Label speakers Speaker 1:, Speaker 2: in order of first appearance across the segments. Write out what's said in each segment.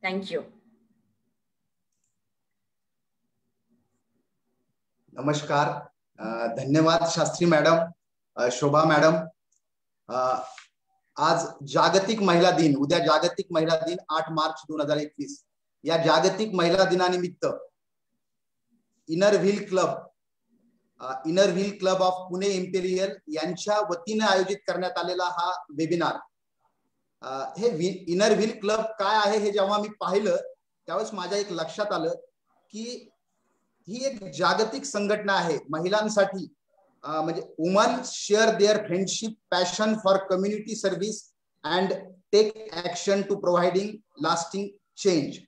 Speaker 1: Thank you.
Speaker 2: नमस्कार. धन्यवाद Shastri madam, शोभा madam. आज जागतिक महिला दिन, उद्या जागतिक महिला दिन 8 मार्च 2021. या जागतिक महिला दिनानिमित्त inner wheel club of Pune imperial यांच्या वतीने आयोजित करण्यात आलेला हा वेबिनार. हे इनर व्हील क्लब काय आहे हे जेव्हा मी पाहिलं त्यावेळेस माझ्या एक लक्षात आलं की ही एक जागतिक संघटना आहे महिलांसाठी. म्हणजे woman share their friendship passion for community service and take action to providing lasting change.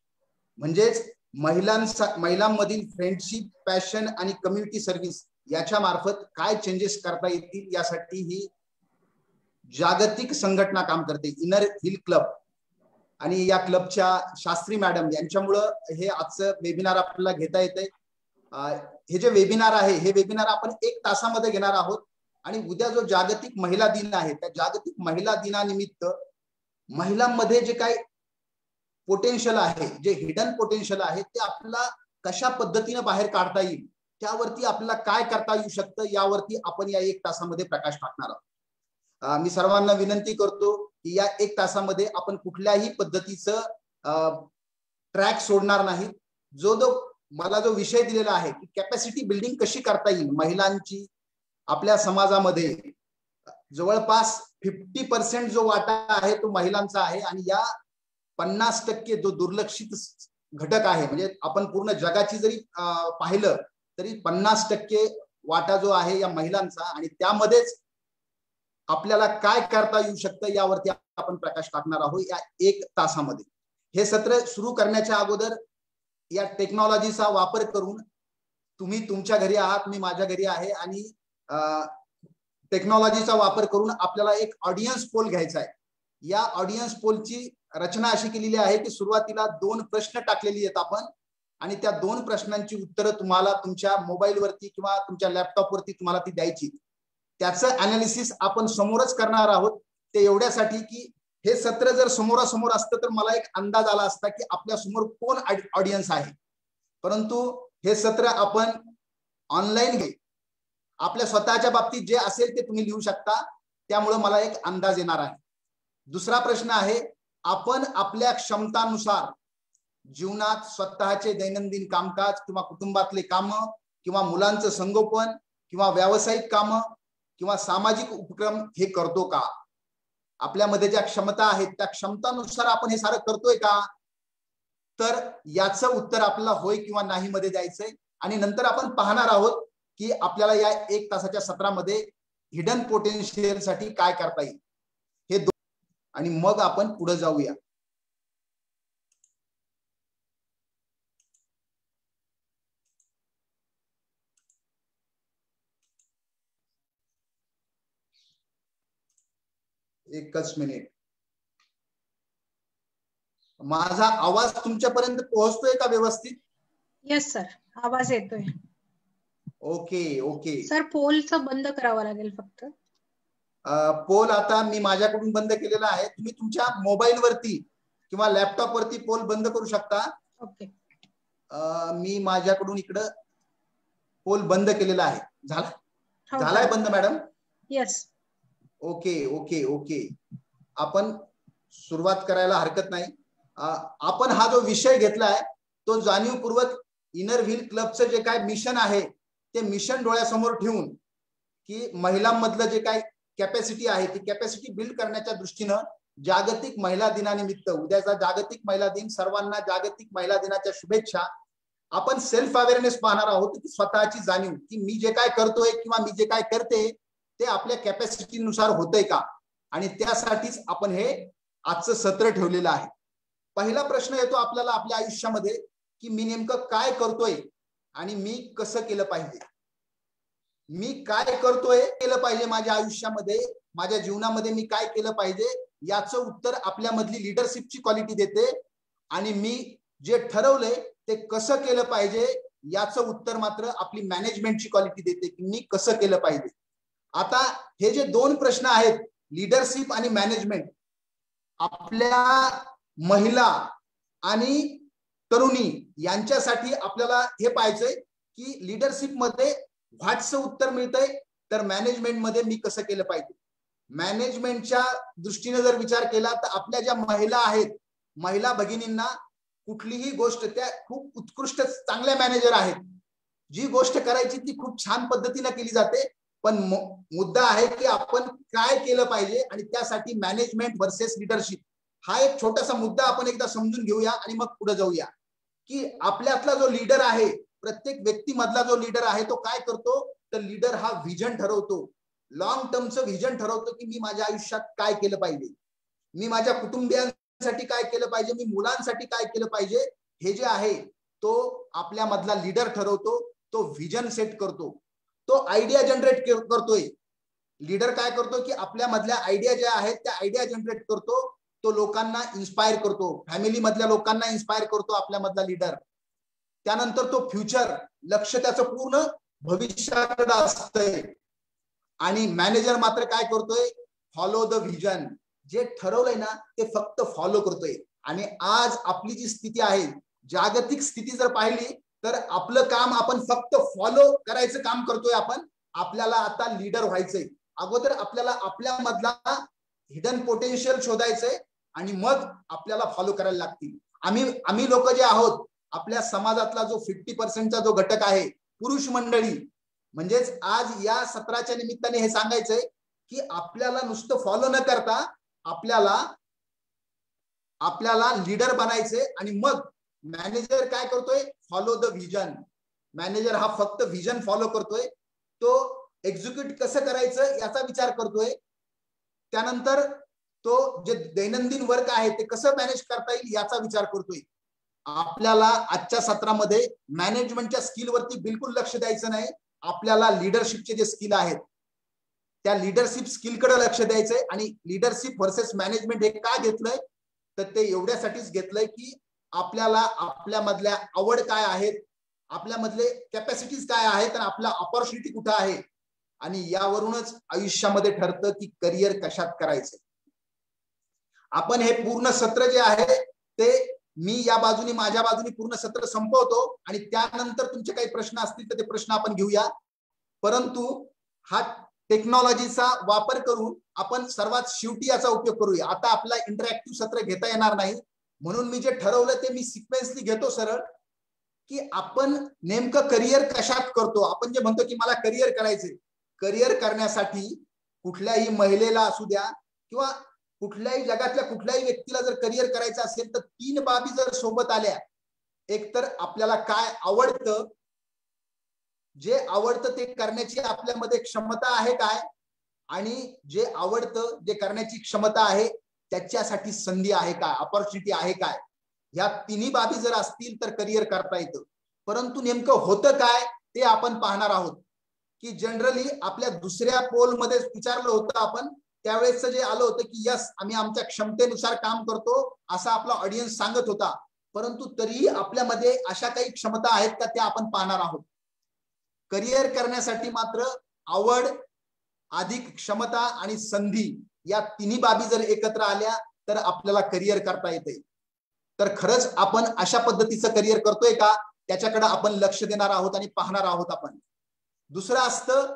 Speaker 2: म्हणजेच महिलांमधील फ्रेंडशिप, पॅशन आणि कम्युनिटी सर्व्हिस याच्या मार्फत काय चेंजेस करता येतील यासाठी ही जागतिक संघटना काम करते, इनर व्हील क्लब. आणि या क्लबच्या शास्त्री मॅडम यांच्यामुळं हे आजचं वेबिनार आपल्याला घेता येतंय. हे जे वेबिनार आहे हे वेबिनार आपण 1 तासामध्ये घेणार आहोत. आणि उद्या जो जागतिक महिला दिन आहे त्या जागतिक महिला दिनानिमित्त महिलांमध्ये जे काही पोटेन्शियल आहे, जे हिडन पोटेन्शियल आहे ते आपल्याला कशा पद्धतीने बाहेर काढता येईल, त्यावरती आपल्याला काय करता येऊ शकतं यावरती आपण या 1 तासामध्ये प्रकाश टाकणार आहोत. मी सर्वांना विनंती करतो की या 1 तासामध्ये आपण कुठल्याही पद्धतीचं ट्रॅक सोडणार नाही. मला जो विषय दिलेला आहे की कॅपॅसिटी बिल्डिंग कशी करता येईल महिलांची आपल्या समाजामध्ये. जवळपास 50% जो वाटा आहे तो महिलांचा आहे आणि या 50% जो दुर्लक्षित घटक आहे, म्हणजे आपण पूर्ण जगाची जरी पाहिलं तरी 50% वाटा जो आहे या महिलांचा. आणि त्यामध्येच आपल्याला काय करता येऊ शकतं यावरती आपण प्रकाश टाकणार आहोत या 1 तासामध्ये. हे सत्र सुरू करण्याच्या अगोदर या टेक्नॉलॉजीचा वापर करून, तुम्ही तुमच्या घरी आहात, मी माझ्या घरी आहे, आणि टेक्नॉलॉजीचा वापर करून आपल्याला एक ऑडियन्स पोल घ्यायचा आहे. या ऑडियन्स पोलची रचना अशी केलेली आहे की सुरुवातीला 2 प्रश्न टाकलेली आहेत आपण, आणि त्या 2 प्रश्नांची उत्तरं तुम्हाला तुमच्या मोबाईलवरती किंवा तुमच्या लॅपटॉपवरती तुम्हाला ती द्यायची. त्याचं अनालिसिस आपण समोरच करणार आहोत. ते एवढ्यासाठी की हे सत्र जर समोरासमोर असतं तर मला एक अंदाज आला असता की आपल्या समोर कोण ऑडियन्स आहे. परंतु हे सत्र आपण ऑनलाईन घे, आपल्या स्वतःच्या बाबतीत जे असेल ते तुम्ही लिहू शकता, त्यामुळे मला एक अंदाज येणार आहे. दुसरा प्रश्न आहे, आपण आपल्या क्षमतानुसार जीवनात स्वतःचे दैनंदिन कामकाज किंवा कुटुंबातले कामं किंवा मुलांचं संगोपन किंवा व्यावसायिक कामं किंवा सामाजिक उपक्रम हे करतो का? आपल्यामध्ये ज्या क्षमता आहेत त्या क्षमतानुसार आपण हे सारं करतोय का? तर याचं उत्तर आपल्याला होय किंवा नाही मध्ये द्यायचंय. आणि नंतर आपण पाहणार आहोत की आपल्याला या 1 तासाच्या सत्रामध्ये हिडन पोटेन्शियल साठी काय करता येईल हे आणि मग आपण पुढे जाऊया. एकच मिनिट. माझा आवाज तुमच्यापर्यंत पोहोचतोय का व्यवस्थित?
Speaker 3: येस सर, आवाज येतोय.
Speaker 2: ओके ओके
Speaker 3: सर, पोलचं बंद करावं लागेल फक्त.
Speaker 2: पोल आता मी माझ्याकडून बंद केलेला आहे. तुम्ही तुमच्या मोबाईल वरती किंवा लॅपटॉप वरती पोल बंद करू शकता.
Speaker 3: ओके.
Speaker 2: मी माझ्याकडून इकडं पोल बंद केलेला आहे. झालाय बंद madam?
Speaker 3: Yes.
Speaker 2: Okay okay okay. आपण सुरुवात करायला हरकत नाही. आपण हा जो विषय घेतलाय तो जाणीवपूर्वक इनर व्हील क्लबचं जे काय मिशन आहे ते मिशन डोळ्यासमोर ठेवून की महिलांमधलं जे काय कॅपॅसिटी आहे ती कॅपॅसिटी बिल्ड करण्याच्या दृष्टीनं जागतिक महिला दिनानिमित्त, उद्याचा जागतिक महिला दिन, सर्वांना जागतिक महिला दिनाच्या शुभेच्छा. आपण सेल्फ अवेअरनेस पाहणार आहोत की स्वतःची जाणीव की मी जे काय करतोय किंवा मी जे काय करते ते आपल्या कॅपॅसिटीनुसार होतंय का, आणि त्यासाठीच आपण हे आजचं सत्र ठेवलेलं आहे. पहिला प्रश्न येतो आपल्याला आपल्या आयुष्यामध्ये की मी नेमकं काय करतोय आणि मी कसं केलं पाहिजे. मी काय करतोय, केलं पाहिजे माझ्या आयुष्यामध्ये, माझ्या जीवनामध्ये मी काय केलं पाहिजे याचं उत्तर आपल्यामधली लिडरशिपची क्वालिटी देते. आणि मी जे ठरवलंय ते कसं केलं पाहिजे याचं उत्तर मात्र आपली मॅनेजमेंटची क्वालिटी देते की मी कसं केलं पाहिजे. आता हे जे 2 प्रश्न आहेत लिडरशिप आणि मॅनेजमेंट, आपल्या महिला आणि तरुणी यांच्यासाठी आपल्याला हे पाहायचंय की लिडरशिप मध्ये व्हॉट्सचं उत्तर मिळतंय, तर मॅनेजमेंट मध्ये मी कसं केलं पाहिजे. मॅनेजमेंटच्या दृष्टीने जर विचार केला तर आपल्या ज्या महिला आहेत, महिला भगिनींना कुठलीही गोष्ट त्या खूप उत्कृष्ट चांगल्या मॅनेजर आहेत, जी गोष्ट करायची ती खूप छान पद्धतीने केली जाते. पण मुद्दा आहे की आपण काय केलं पाहिजे आणि त्यासाठी मॅनेजमेंट वर्सेस लिडरशिप हा एक छोटासा मुद्दा आपण एकदा समजून घेऊया आणि मग पुढे जाऊया. की आपल्यातला जो लीडर आहे, प्रत्येक व्यक्तीमधला जो लीडर आहे तो काय करतो, तर लीडर हा व्हिजन ठरवतो, लॉंग टर्मचं व्हिजन ठरवतो की मी माझ्या आयुष्यात काय केलं पाहिजे, मी माझ्या कुटुंबियांसाठी काय केलं पाहिजे, मी मुलांसाठी काय केलं पाहिजे. हे जे आहे तो आपल्यामधला लीडर ठरवतो, तो व्हिजन सेट करतो, तो आयडिया जनरेट करतोय. लीडर काय करतो की आपल्यामधल्या आयडिया ज्या आहेत त्या आयडिया जनरेट करतो, तो लोकांना इन्स्पायर करतो, फॅमिली मधल्या लोकांना इन्स्पायर करतो आपल्यामधला लीडर. त्यानंतर तो फ्युचर लक्ष त्याचं पूर्ण भविष्याकडे असतंय. आणि मॅनेजर मात्र काय करतोय, फॉलो द व्हिजन, जे ठरवलंय ना ते फक्त फॉलो करतोय. आणि आज आपली जी स्थिती आहे, जागतिक स्थिती जर पाहिली तर आपलं काम आपण फक्त फॉलो करायचं काम करतोय आपण. आपल्याला आता लीडर व्हायचंय. अगोदर आपल्याला आपल्यामधला हिडन पोटेन्शियल शोधायचंय आणि मग आपल्याला फॉलो करायला लागतील. आम्ही लोक जे आहोत, आपल्या समाजातला जो 50% जो घटक आहे, पुरुष मंडळी, म्हणजेच आज या सत्राच्या निमित्ताने हे सांगायचंय की आपल्याला नुसतं फॉलो न करता आपल्याला लीडर बनायचंय. आणि मग मॅनेजर काय करतोय, फॉलो द व्हिजन. मॅनेजर हा फक्त व्हिजन फॉलो करतोय, तो एक्झिक्यूट कसं करायचं याचा विचार करतोय. त्यानंतर तो जे दैनंदिन वर्क आहे ते कसं मॅनेज करता येईल याचा विचार करतोय. आपल्याला आजच्या सत्रामध्ये मॅनेजमेंटच्या स्किलवरती बिलकुल लक्ष द्यायचं नाही. आपल्याला लिडरशिपचे जे स्किल आहेत त्या लिडरशिप स्किलकडे लक्ष द्यायचंय. आणि लिडरशिप व्हर्सेस मॅनेजमेंट हे का घेतलंय, तर ते एवढ्यासाठीच घेतलंय की आपल्याला आपल्यामधल्या आवड काय आहेत, आपल्यामधले कॅपॅसिटीज काय आहेत आणि आपला ऑपॉर्च्युनिटी कुठं आहे. आणि यावरूनच आयुष्यामध्ये ठरतं की करिअर कशात करायचं. आपण हे पूर्ण सत्र जे आहे ते मी या बाजूने माझ्या बाजूने पूर्ण सत्र संपवतो आणि त्यानंतर तुमचे काही प्रश्न असतील तर ते प्रश्न आपण घेऊया. परंतु हा टेक्नॉलॉजीचा वापर करून आपण सर्वात शेवटी याचा उपयोग करूया. आता आपला इंटरॅक्टिव्ह सत्र घेता येणार नाही, म्हणून मी जे ठरवलं ते मी सिक्वेन्सली घेतो सरळ, की आपण नेमकं करिअर कशात करतो. आपण जे म्हणतो की मला करिअर करायचे, करिअर करण्यासाठी कुठल्याही महिलेला असू द्या किंवा कुठल्याही जगातल्या कुठल्याही व्यक्तीला जर करिअर करायचं असेल तर 3 बाबी जर सोबत आल्या, एक तर आपल्याला काय आवडतं, जे आवडतं ते करण्याची आपल्यामध्ये क्षमता आहे काय, आणि जे आवडतं जे करण्याची क्षमता आहे त्याच्यासाठी संधी आहे काय, ऑपॉर्च्युनिटी आहे काय. या तिन्ही बाबी जर असतील तर करिअर करता येतं. परंतु नेमकं होतं काय ते आपण पाहणार आहोत. की जनरली आपल्या दुसऱ्या पोलमध्ये विचारलं होतं आपण, त्यावेळेस जे आलं होतं की यस आम्ही आमच्या क्षमतेनुसार काम करतो असा आपला ऑडियन्स सांगत होता. परंतु तरीही आपल्यामध्ये अशा काही क्षमता आहेत का त्या आपण पाहणार आहोत. करिअर करण्यासाठी मात्र आवड अधिक क्षमता आणि संधी या तिन्ही बाबी जर एकत्र आल्या तर आपल्याला करिअर करता येते. तर खरंच आपण अशा पद्धतीचं करिअर करतोय का त्याच्याकडे आपण लक्ष देणार आहोत आणि पाहणार आहोत आपण. दुसरं असतं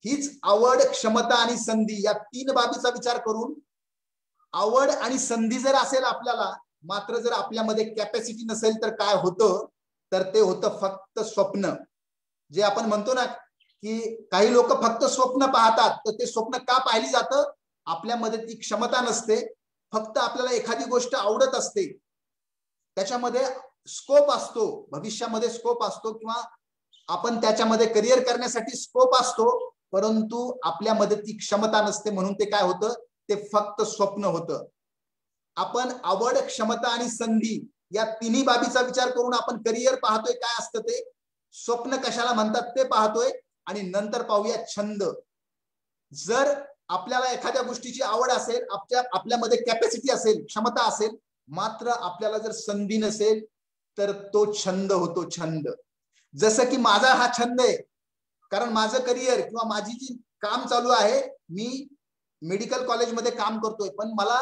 Speaker 2: हीच आवड, क्षमता आणि संधी या 3 बाबीचा विचार करून, आवड आणि संधी जर असेल आपल्याला, मात्र जर आपल्यामध्ये कॅपॅसिटी नसेल तर काय होतं, तर ते होतं फक्त स्वप्न. जे आपण म्हणतो ना की काही लोक फक्त स्वप्न पाहतात, तर ते स्वप्न का पाहिली जातं, आपल्यामध्ये ती क्षमता नसते. फक्त आपल्याला एखादी गोष्ट आवडत असते, त्याच्यामध्ये स्कोप असतो, भविष्यामध्ये स्कोप असतो किंवा आपण त्याच्यामध्ये करिअर करण्यासाठी स्कोप असतो, परंतु आपल्यामध्ये ती क्षमता नसते, म्हणून ते काय होतं, ते फक्त स्वप्न होतं. आपण आवड, क्षमता आणि संधी या तिन्ही बाबीचा विचार करून आपण करिअर पाहतोय, काय असतं ते, स्वप्न कशाला म्हणतात ते पाहतोय. आणि नंतर पाहूया छंद. जर आपल्याला एखाद्या गोष्टीची आवड असेल, आपल्यामध्ये कॅपॅसिटी असेल, क्षमता असेल, मात्र आपल्याला जर संधी नसेल तर तो छंद होतो, छंद. जसं की माझा हा छंद आहे, कारण माझं करिअर किंवा माझी जी काम चालू आहे, मी मेडिकल कॉलेजमध्ये काम करतोय, पण मला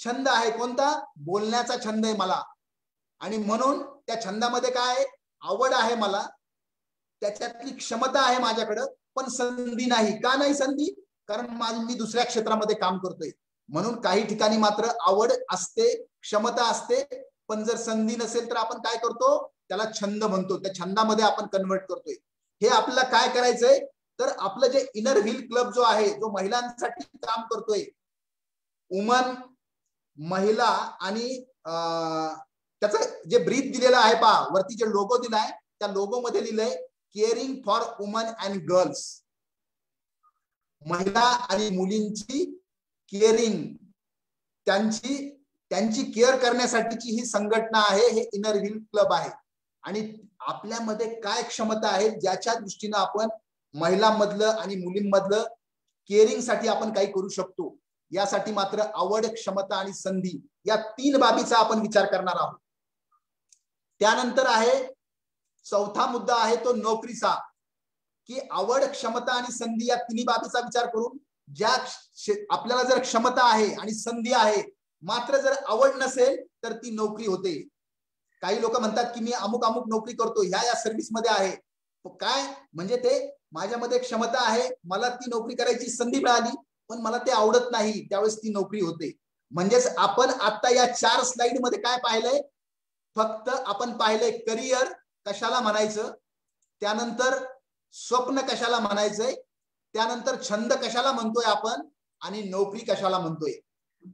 Speaker 2: छंद आहे कोणता, बोलण्याचा छंद आहे मला. आणि म्हणून त्या छंदामध्ये काय आहे, आवड आहे मला, त्याच्यातली क्षमता आहे माझ्याकडं, पण संधी नाही. का नाही संधी? कारण मी दुसऱ्या क्षेत्रामध्ये काम करतोय. म्हणून काही ठिकाणी मात्र आवड असते, क्षमता असते, पण जर संधी नसेल तर आपण काय करतो, त्याला छंद म्हणतो, त्या छंदामध्ये आपण कन्वर्ट करतोय. हे आपल्याला काय करायचंय, तर आपलं जे इनर व्हील क्लब जो आहे, जो महिलांसाठी काम करतोय, वुमन, महिला, आणि त्याचं जे ब्रीथ दिलेलं आहे पहा, वरती जे लोगो दिलाय त्या लोगो मध्ये लिहिलंय caring for woman and girls. महिला आणि मुलींची केअरिंग, त्यांची केअर करण्यासाठीची ही संघटना आहे, हे इनर व्हील क्लब आहे. आणि आपल्यामध्ये काय क्षमता आहे ज्याच्या दृष्टीने आपण महिलांमधलं आणि मुलींमधलं केअरिंग साठी आपण काही करू शकतो, यासाठी मात्र आवड, क्षमता आणि संधी या 3 बाबीचा आपण विचार करणार आहोत. त्यानंतर आहे चौथा मुद्दा आहे तो नोकरीचा, की आवड, क्षमता आणि संधी या 3 बाबीचा विचार करून ज्या आपल्याला जर क्षमता आहे आणि संधी आहे, मात्र जर आवड नसेल तर ती नोकरी होते. काही लोक म्हणतात की मी अमुक अमुक नोकरी करतो, या सर्व्हिस मध्ये आहे, काय म्हणजे ते माझ्यामध्ये क्षमता आहे, मला ती नोकरी करायची संधी मिळाली, पण मला ते आवडत नाही, त्यावेळेस ती नोकरी होते. म्हणजेच आपण आता या 4 स्लाइड मध्ये काय पाहिलंय, फक्त आपण पाहिलंय करिअर कशाला म्हणायचं, त्यानंतर स्वप्न कशाला म्हणायचंय, त्यानंतर छंद कशाला म्हणतोय आपण, आणि नोकरी कशाला म्हणतोय.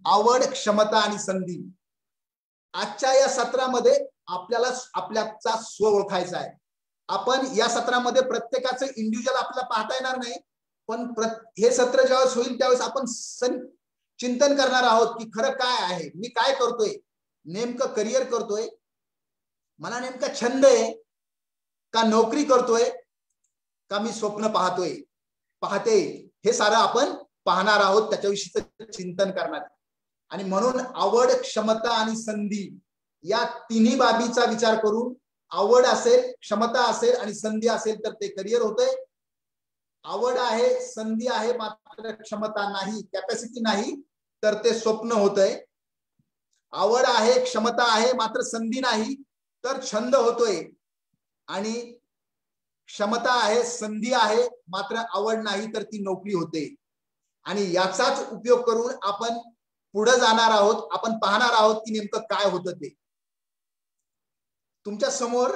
Speaker 2: आवड, क्षमता आणि संधी. आजच्या या सत्रामध्ये आपल्याला आपल्याचा स्व ओळखायचा आहे. आपण या सत्रामध्ये प्रत्येकाचं इंडिव्हिज्युअल आपल्याला पाहता येणार नाही, पण हे सत्र ज्यावेळेस होईल त्यावेळेस आपण चिंतन करणार आहोत की खरं काय आहे, मी काय करतोय, नेमकं करिअर करतोय, मला नेमका छंद आहे का, नोकरी करतोय का, मी स्वप्न पाहते, हे सारं आपण पाहणार आहोत, त्याच्याविषयीचं चिंतन करणार. आणि म्हणून आवड, क्षमता आणि संधी या 3 बाबीचा विचार करून, आवड असेल, क्षमता असेल आणि संधी असेल तर ते करिअर होतंय. आवड आहे, संधी आहे, मात्र क्षमता नाही, कॅपॅसिटी नाही, तर ते स्वप्न होतंय. आवड आहे, क्षमता आहे, मात्र संधी नाही, तर छंद होतोय. आणि क्षमता आहे, संधी आहे, मात्र आवड नाही, तर ती नोकरी होते. आणि याचाच उपयोग करून आपण पुढे जाणार आहोत, आपण पाहणार आहोत की नेमकं काय होतं ते. तुमच्या समोर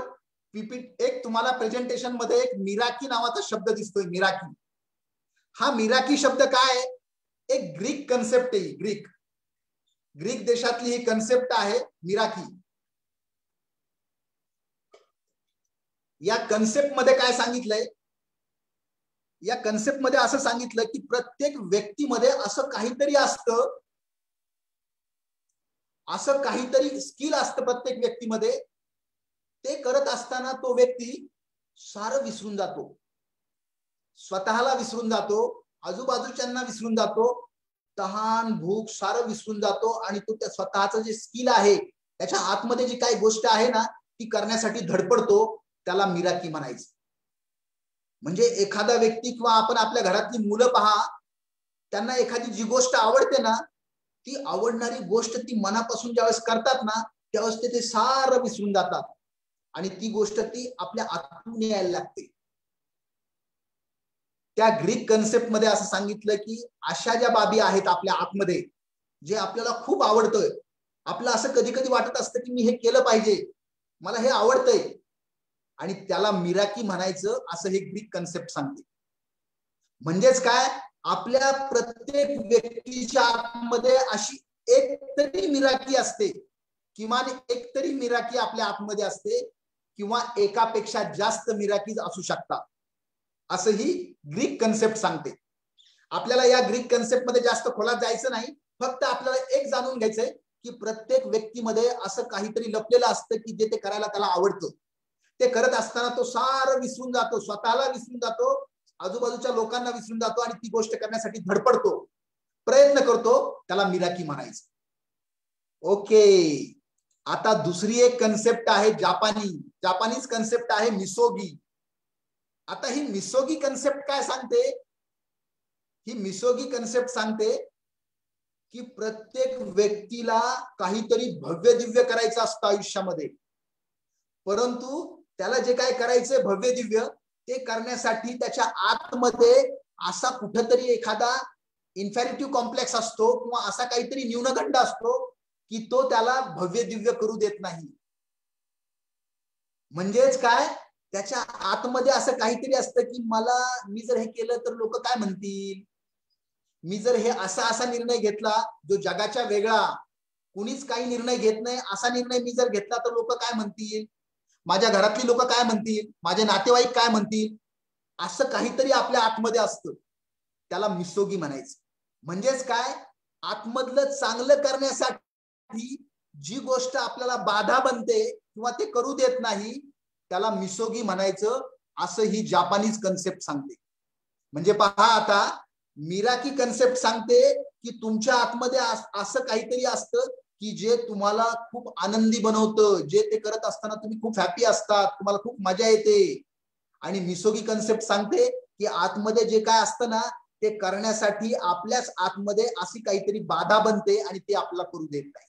Speaker 2: एक तुम्हाला प्रेझेंटेशन मध्ये एक मिराकी नावाचा शब्द दिसतोय, मिराकी. हा मिराकी शब्द काय आहे, एक ग्रीक कन्सेप्ट आहे. ग्रीक देशातली ही कन्सेप्ट आहे मिराकी. या कन्सेप्ट मध्ये काय सांगितलंय, या कन्सेप्ट मध्ये असं सांगितलं की प्रत्येक व्यक्तीमध्ये असं काहीतरी असतं, असं काहीतरी स्किल असतं प्रत्येक व्यक्तीमध्ये. ते करत असताना तो व्यक्ती सारं विसरून जातो, स्वतःला विसरून जातो, आजूबाजूच्यांना विसरून जातो, तहान भूक सारं विसरून जातो, आणि तो त्या स्वतःचं जे स्किल आहे, त्याच्या आतमध्ये जी काही गोष्ट आहे ना, ती करण्यासाठी धडपडतो. त्याला मिराकी म्हणायचं. म्हणजे एखादा व्यक्ती किंवा आपण आपल्या घरातली मुलं पहा, त्यांना एखादी जी गोष्ट आवडते ना, ती आवडणारी गोष्ट ती मनापासून ज्यावेळेस करतात ना, त्यावेळेस ते सारं विसरून जातात, आणि ती गोष्ट ती आपल्या आतून यायला लागते. त्या ग्रीक कन्सेप्ट मध्ये असं सांगितलं की अशा ज्या बाबी आहेत आपल्या आतमध्ये, जे आपल्याला खूप आवडतंय, आपलं असं कधी कधी वाटत असतं की मी हे केलं पाहिजे, मला हे आवडतंय, आणि त्याला मिराकी म्हणायचं, असं हे ग्रीक कन्सेप्ट सांगते. म्हणजेच काय, आपल्या प्रत्येक व्यक्तीच्या आतमध्ये अशी एक तरी मिराकी असते, किमान एक तरी मिराकी आपल्या आतमध्ये असते, किंवा एकापेक्षा जास्त मिराकीज असू शकतात, असं ही ग्रीक कन्सेप्ट सांगते. आपल्याला या ग्रीक कन्सेप्ट मध्ये जास्त खोलात जायचं नाही, फक्त आपल्याला एक जाणून घ्यायचंय की प्रत्येक व्यक्तीमध्ये असं काहीतरी लपलेलं असतं की जे ते करायला त्याला आवडतं. ते करत असताना तो सारं विसरून जातो, स्वतःला विसरून जातो, आजूबाजूच्या लोकांना विसरून जातो, आणि ती गोष्ट करण्यासाठी धडपडतो, प्रयत्न करतो, त्याला मिराकी म्हणायचं. ओके, आता दुसरी एक कन्सेप्ट आहे जापानीज कन्सेप्ट आहे मिसोगी. आता ही मिसोगी कन्सेप्ट काय सांगते, ही मिसोगी कन्सेप्ट सांगते की प्रत्येक व्यक्तीला काहीतरी भव्य दिव्य करायचं असतं आयुष्यामध्ये, परंतु त्याला जे काय करायचंय भव्य दिव्य ते करण्यासाठी त्याच्या आतमध्ये असा कुठेतरी एखादा इन्फेरिटिव्ह कॉम्प्लेक्स असतो किंवा असा काहीतरी न्यूनगंड असतो की तो त्याला भव्य दिव्य करू देत नाही. म्हणजेच काय, त्याच्या आतमध्ये असं काहीतरी असतं की मी जर हे केलं तर लोक काय म्हणतील, मी जर हे असा निर्णय घेतला जो जगाच्या वेगळा, कुणीच काही निर्णय घेत नाही असा निर्णय मी जर घेतला तर लोक काय म्हणतील, माझ्या घरातली लोक काय म्हणतील, माझे नातेवाईक काय म्हणतील, असं काहीतरी आपल्या आतमध्ये असतं. त्याला मिसोगी म्हणायचं. म्हणजेच काय, आतमधलं चांगलं करण्यासाठी जी गोष्ट आपल्याला बाधा बनते किंवा ते करू देत नाही त्याला मिसोगी म्हणायचं, असं ही जापानीज कन्सेप्ट सांगते. म्हणजे पहा, आता मिराकी कन्सेप्ट सांगते की तुमच्या आतमध्ये असं काहीतरी असतं की जे तुम्हाला खूप आनंदी बनवतं, जे ते करत असताना तुम्ही खूप हॅपी असतात, तुम्हाला खूप मजा येते. आणि मिसोगी कन्सेप्ट सांगते की आतमध्ये जे काय असतं ना ते करण्यासाठी आपल्याच आतमध्ये अशी काहीतरी बाधा बनते आणि ते आपल्याला करू देत नाही.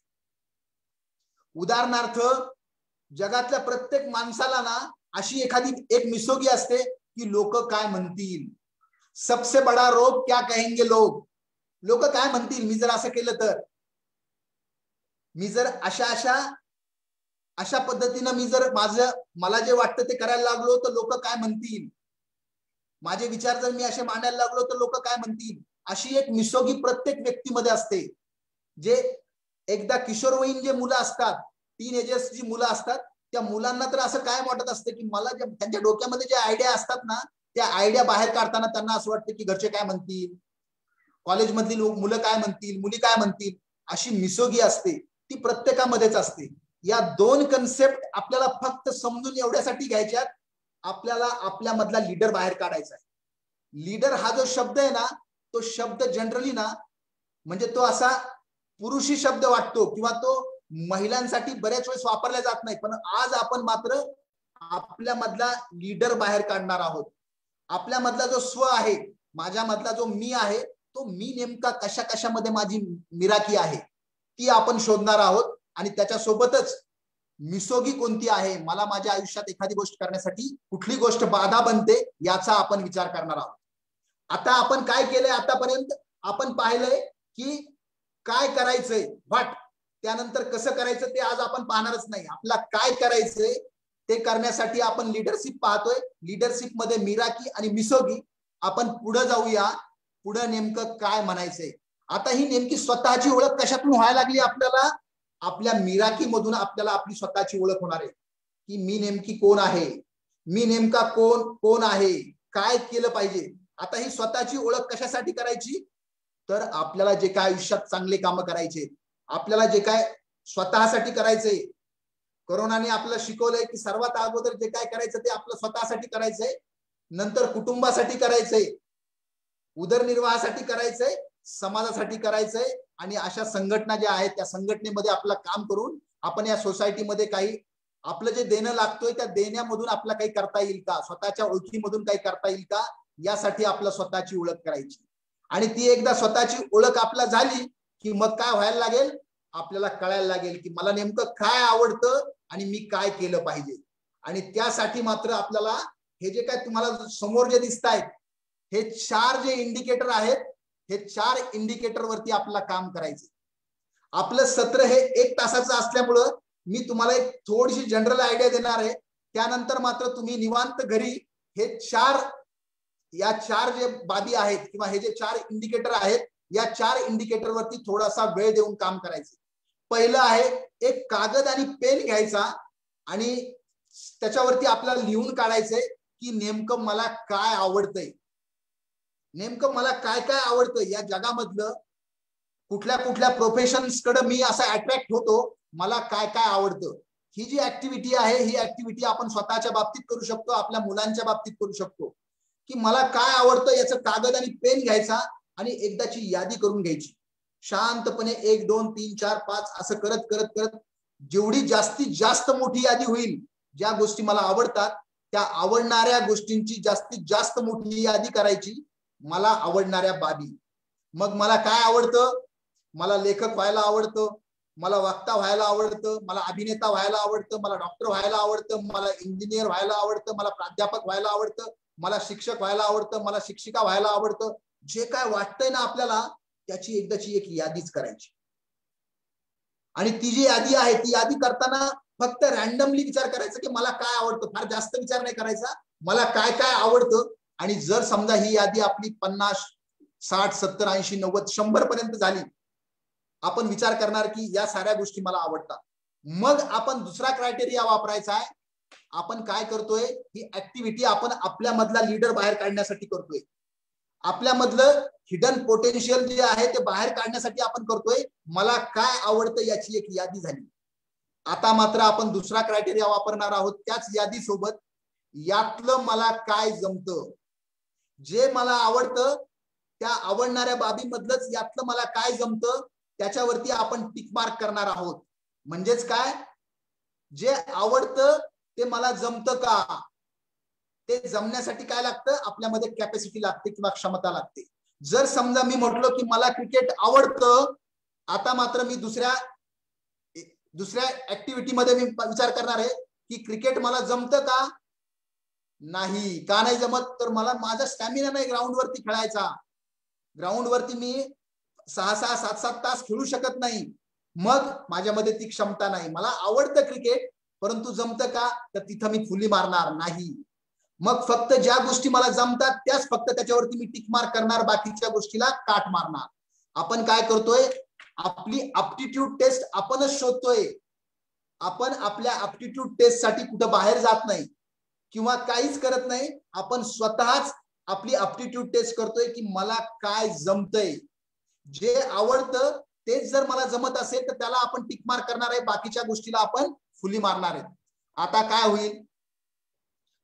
Speaker 2: उदाहरणार्थ, जगातल्या प्रत्येक माणसाला ना अशी एखादी एक मिसोगी असते की लोक काय म्हणतील, सबसे बडा रोग क्या कहेंगे लोग, लोक काय म्हणतील मी जर असं केलं तर, मी जर अशा पद्धतीनं मी जर मला जे वाटतं ते करायला लागलो तर लोक काय म्हणतील, माझे विचार जर मी असे मांडायला लागलो तर लोक काय म्हणतील. अशी एक मिसोगी प्रत्येक व्यक्तीमध्ये असते. जे एकदा किशोरवयीन जे मुलं असतात, टीनएजर्स जी मुलं असतात, त्या मुलांना तर असं काय वाटत असतं की मला त्यांच्या डोक्यामध्ये जे आयडिया असतात ना त्या आयडिया बाहेर काढताना त्यांना असं वाटतं की घरचे काय म्हणतील, कॉलेजमधली मुलं काय म्हणतील, मुली काय म्हणतील. अशी मिसोगी असते, ती प्रत्येकामध्येच असते. या दोन कन्सेप्ट आपल्याला फक्त समजून एवढ्यासाठी घ्यायच्यात, आपल्याला आपल्या मधला लीडर बाहेर काढायचा आहे. लीडर हा जो शब्द आहे ना तो शब्द जनरली ना म्हणजे तो असा पुरुषी शब्द वाटतो किंवा तो महिलांसाठी बऱ्याच वेळेस वापरला जात नाही, पण आज आपण मात्र आपल्या मधला लीडर बाहेर काढणार आहोत. आपल्या मधला जो स्व आहे, माझ्या मधला जो मी आहे, तो मी नेमका कशामध्ये माझी मिराकी आहे ती आपण शोधणार आहोत. आणि त्याच्यासोबतच मिसोगी कोणती आहे, मला माझ्या आयुष्यात एखादी गोष्ट करण्यासाठी कुठली गोष्ट बाधा बनते याचा आपण विचार करणार आहोत. आता आपण काय केलंय, आतापर्यंत आपण पाहिलंय की काय करायचंय व्हॉट, त्यानंतर कसं करायचं ते आज आपण पाहणारच नाही. आपल्याला काय करायचंय ते करण्यासाठी आपण लीडरशिप पाहतोय. लीडरशिप मध्ये मिराकी आणि मिसोगी. आपण पुढे जाऊया, पुढे नेमकं काय म्हणायचंय. आता ही नेमकी स्वतःची ओळख कशातून व्हायला लागली आपल्याला, आपल्या मिराकी मधून आपल्याला आपली स्वतःची ओळख होणार आहे की मी नेमकी कोण आहे, मी नेमका कोण आहे, काय केलं पाहिजे. आता ही स्वतःची ओळख कशासाठी करायची, तर आपल्याला जे काय आयुष्यात चांगले कामं करायचे, आपल्याला जे काय स्वतःसाठी करायचंय. कोरोनाने आपल्याला शिकवलंय की सर्वात अगोदर जे काय करायचं ते आपलं स्वतःसाठी करायचंय, नंतर कुटुंबासाठी करायचंय, उदरनिर्वाहासाठी करायचंय, समाजासाठी करायचंय. आणि अशा संघटना ज्या आहेत त्या संघटनेमध्ये आपलं काम करून आपण या सोसायटीमध्ये काही आपलं जे देणं लागतोय त्या देण्यामधून आपल्याला काही करता येईल का, स्वतःच्या ओळखीमधून काही करता येईल का, यासाठी आपलं स्वतःची ओळख करायची. आणि ती एकदा स्वतःची ओळख आपल्याला झाली की मग काय व्हायला लागेल, आपल्याला कळायला लागेल की मला नेमकं काय आवडतं आणि मी काय केलं पाहिजे. आणि त्यासाठी मात्र आपल्याला हे जे काय तुम्हाला समोर जे दिसत आहेत हे 4 जे इंडिकेटर आहेत, हे 4 इंडिकेटर वरती आपल्याला काम करायचं. आपलं सत्र हे 1 तासाचं असल्यामुळं मी तुम्हाला एक थोडीशी जनरल आयडिया देणार आहे. त्यानंतर मात्र तुम्ही निवांत घरी हे 4 जे बाबी आहेत किंवा हे जे 4 इंडिकेटर आहेत या 4 इंडिकेटर वरती थोडासा वेळ देऊन काम करायचं. पहिलं आहे एक कागद आणि पेन घ्यायचा आणि त्याच्यावरती आपल्याला लिहून काढायचंय की नेमकं मला काय आवडतंय, नेमकं मला काय काय आवडतं या जगामधलं, कुठल्या प्रोफेशन्स कडे मी असा अट्रॅक्ट होतो, मला काय काय आवडतं. ही जी ऍक्टिव्हिटी आहे ही ऍक्टिव्हिटी आपण स्वतःच्या बाबतीत करू शकतो, आपल्या मुलांच्या बाबतीत करू शकतो. की मला काय आवडतं याचं कागद आणि पेन घ्यायचा आणि एकदाची यादी करून घ्यायची. शांतपणे 1 2 3 4 5 असं करत करत करत जेवढी जास्तीत जास्त मोठी यादी होईल, ज्या गोष्टी मला आवडतात त्या आवडणाऱ्या गोष्टींची जास्तीत जास्त मोठी यादी करायची, मला आवडणाऱ्या बाबी. मग मला काय आवडतं, मला लेखक व्हायला आवडतं, मला वक्ता व्हायला आवडतं, मला अभिनेता व्हायला आवडतं, मला डॉक्टर व्हायला आवडतं, मला इंजिनियर व्हायला आवडतं, मला प्राध्यापक व्हायला आवडतं, मला शिक्षक व्हायला आवडतं, मला शिक्षिका व्हायला आवडतं. जे काय वाटतंय ना आपल्याला त्याची एकदाची एक यादीच करायची. आणि ती जी यादी आहे ती यादी करताना फक्त रॅन्डमली विचार करायचा की मला काय आवडतं, फार जास्त विचार नाही करायचा, मला काय काय आवडतं. आणि जर समजा ही यादी आपली 50, 60, 70, 80, 90, 100 पर्यंत झाली, आपण विचार करणार की या साऱ्या गोष्टी मला आवडतात. मग आपण दुसरा क्रायटेरिया वापरायचा आहे. आपण काय करतोय, ही ऍक्टिव्हिटी आपण आपल्यामधला लीडर बाहेर काढण्यासाठी करतोय. आपल्यामधलं हिडन पोटेन्शियल जे आहे ते बाहेर काढण्यासाठी आपण करतोय. मला काय आवडतं याची एक यादी झाली. आता मात्र आपण दुसरा क्रायटेरिया वापरणार आहोत त्याच यादी सोबत. यातलं मला काय जमतं, जे मला आवडतं त्या आवडणाऱ्या बाबीमधलंच यातलं मला काय जमतं त्याच्यावरती आपण टिक मार्क करणार आहोत. म्हणजेच काय, जे आवडतं ते मला जमतं का, ते जमण्यासाठी काय लागतं, आपल्यामध्ये कॅपॅसिटी लागते किंवा क्षमता लागते. जर समजा मी म्हटलो की मला क्रिकेट आवडतं, आता मात्र मी दुसऱ्या ऍक्टिव्हिटी मध्ये मी विचार करणार आहे की क्रिकेट मला जमतं का नाही. का नाही जमत, तर मला माझा स्टॅमिना नाही ग्राउंडवरती खेळायचा. ग्राउंडवरती मी 6-6, 7-7 तास खेळू शकत नाही. मग माझ्यामध्ये ती क्षमता नाही. मला आवडतं क्रिकेट, परंतु जमतं का, तर तिथं मी फुली मारणार नाही. मग फक्त ज्या गोष्टी मला जमतात त्याच फक्त त्याच्यावरती मी टिक मार्क करणार, बाकीच्या गोष्टीला काट मारणार. आपण काय करतोय, आपली ऍप्टिट्यूड टेस्ट आपणच शोधतोय. आपण आपल्या ऍप्टिट्यूड टेस्ट साठी कुठं बाहेर जात नाही किंवा काहीच करत नाही. आपण स्वतःच आपली ऍप्टिट्यूड टेस्ट करतोय की मला काय जमतंय. जे आवडतं तेच जर मला जमत असेल तर त्याला आपण टिक मार्क करणार आहे, बाकीच्या गोष्टीला आपण फुली मारणार आहे. आता काय होईल,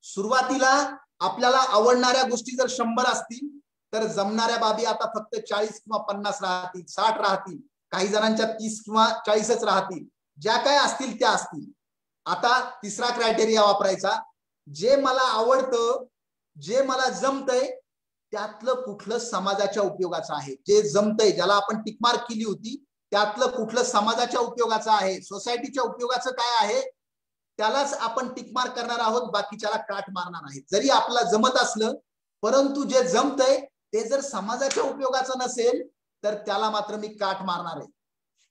Speaker 2: सुरुवातीला आपल्याला आवडणाऱ्या गोष्टी जर 100 असतील तर जमणाऱ्या बाबी आता फक्त 40 किंवा 50 राहतील, 60 राहतील, काही जणांच्या 30 किंवा 40च राहतील. ज्या काय असतील त्या असतील. आता तिसरा क्रायटेरिया वापरायचा, जे मला आवडतं, जे मला जमतंय त्यातलं कुठलं समाजाच्या उपयोगाचं आहे. जे जमतंय, ज्याला आपण टिक मार्क केली होती, त्यातलं कुठलं समाजाच्या उपयोगाचं आहे, सोसायटीच्या उपयोगाचं काय आहे, त्यालाच आपण टिक मार्क करणार आहोत, बाकीच्याला काट मारणार आहे. जरी आपल्याला जमत असलं परंतु जे जमतंय ते जर समाजाच्या उपयोगाचं नसेल तर त्याला मात्र मी काट मारणार आहे.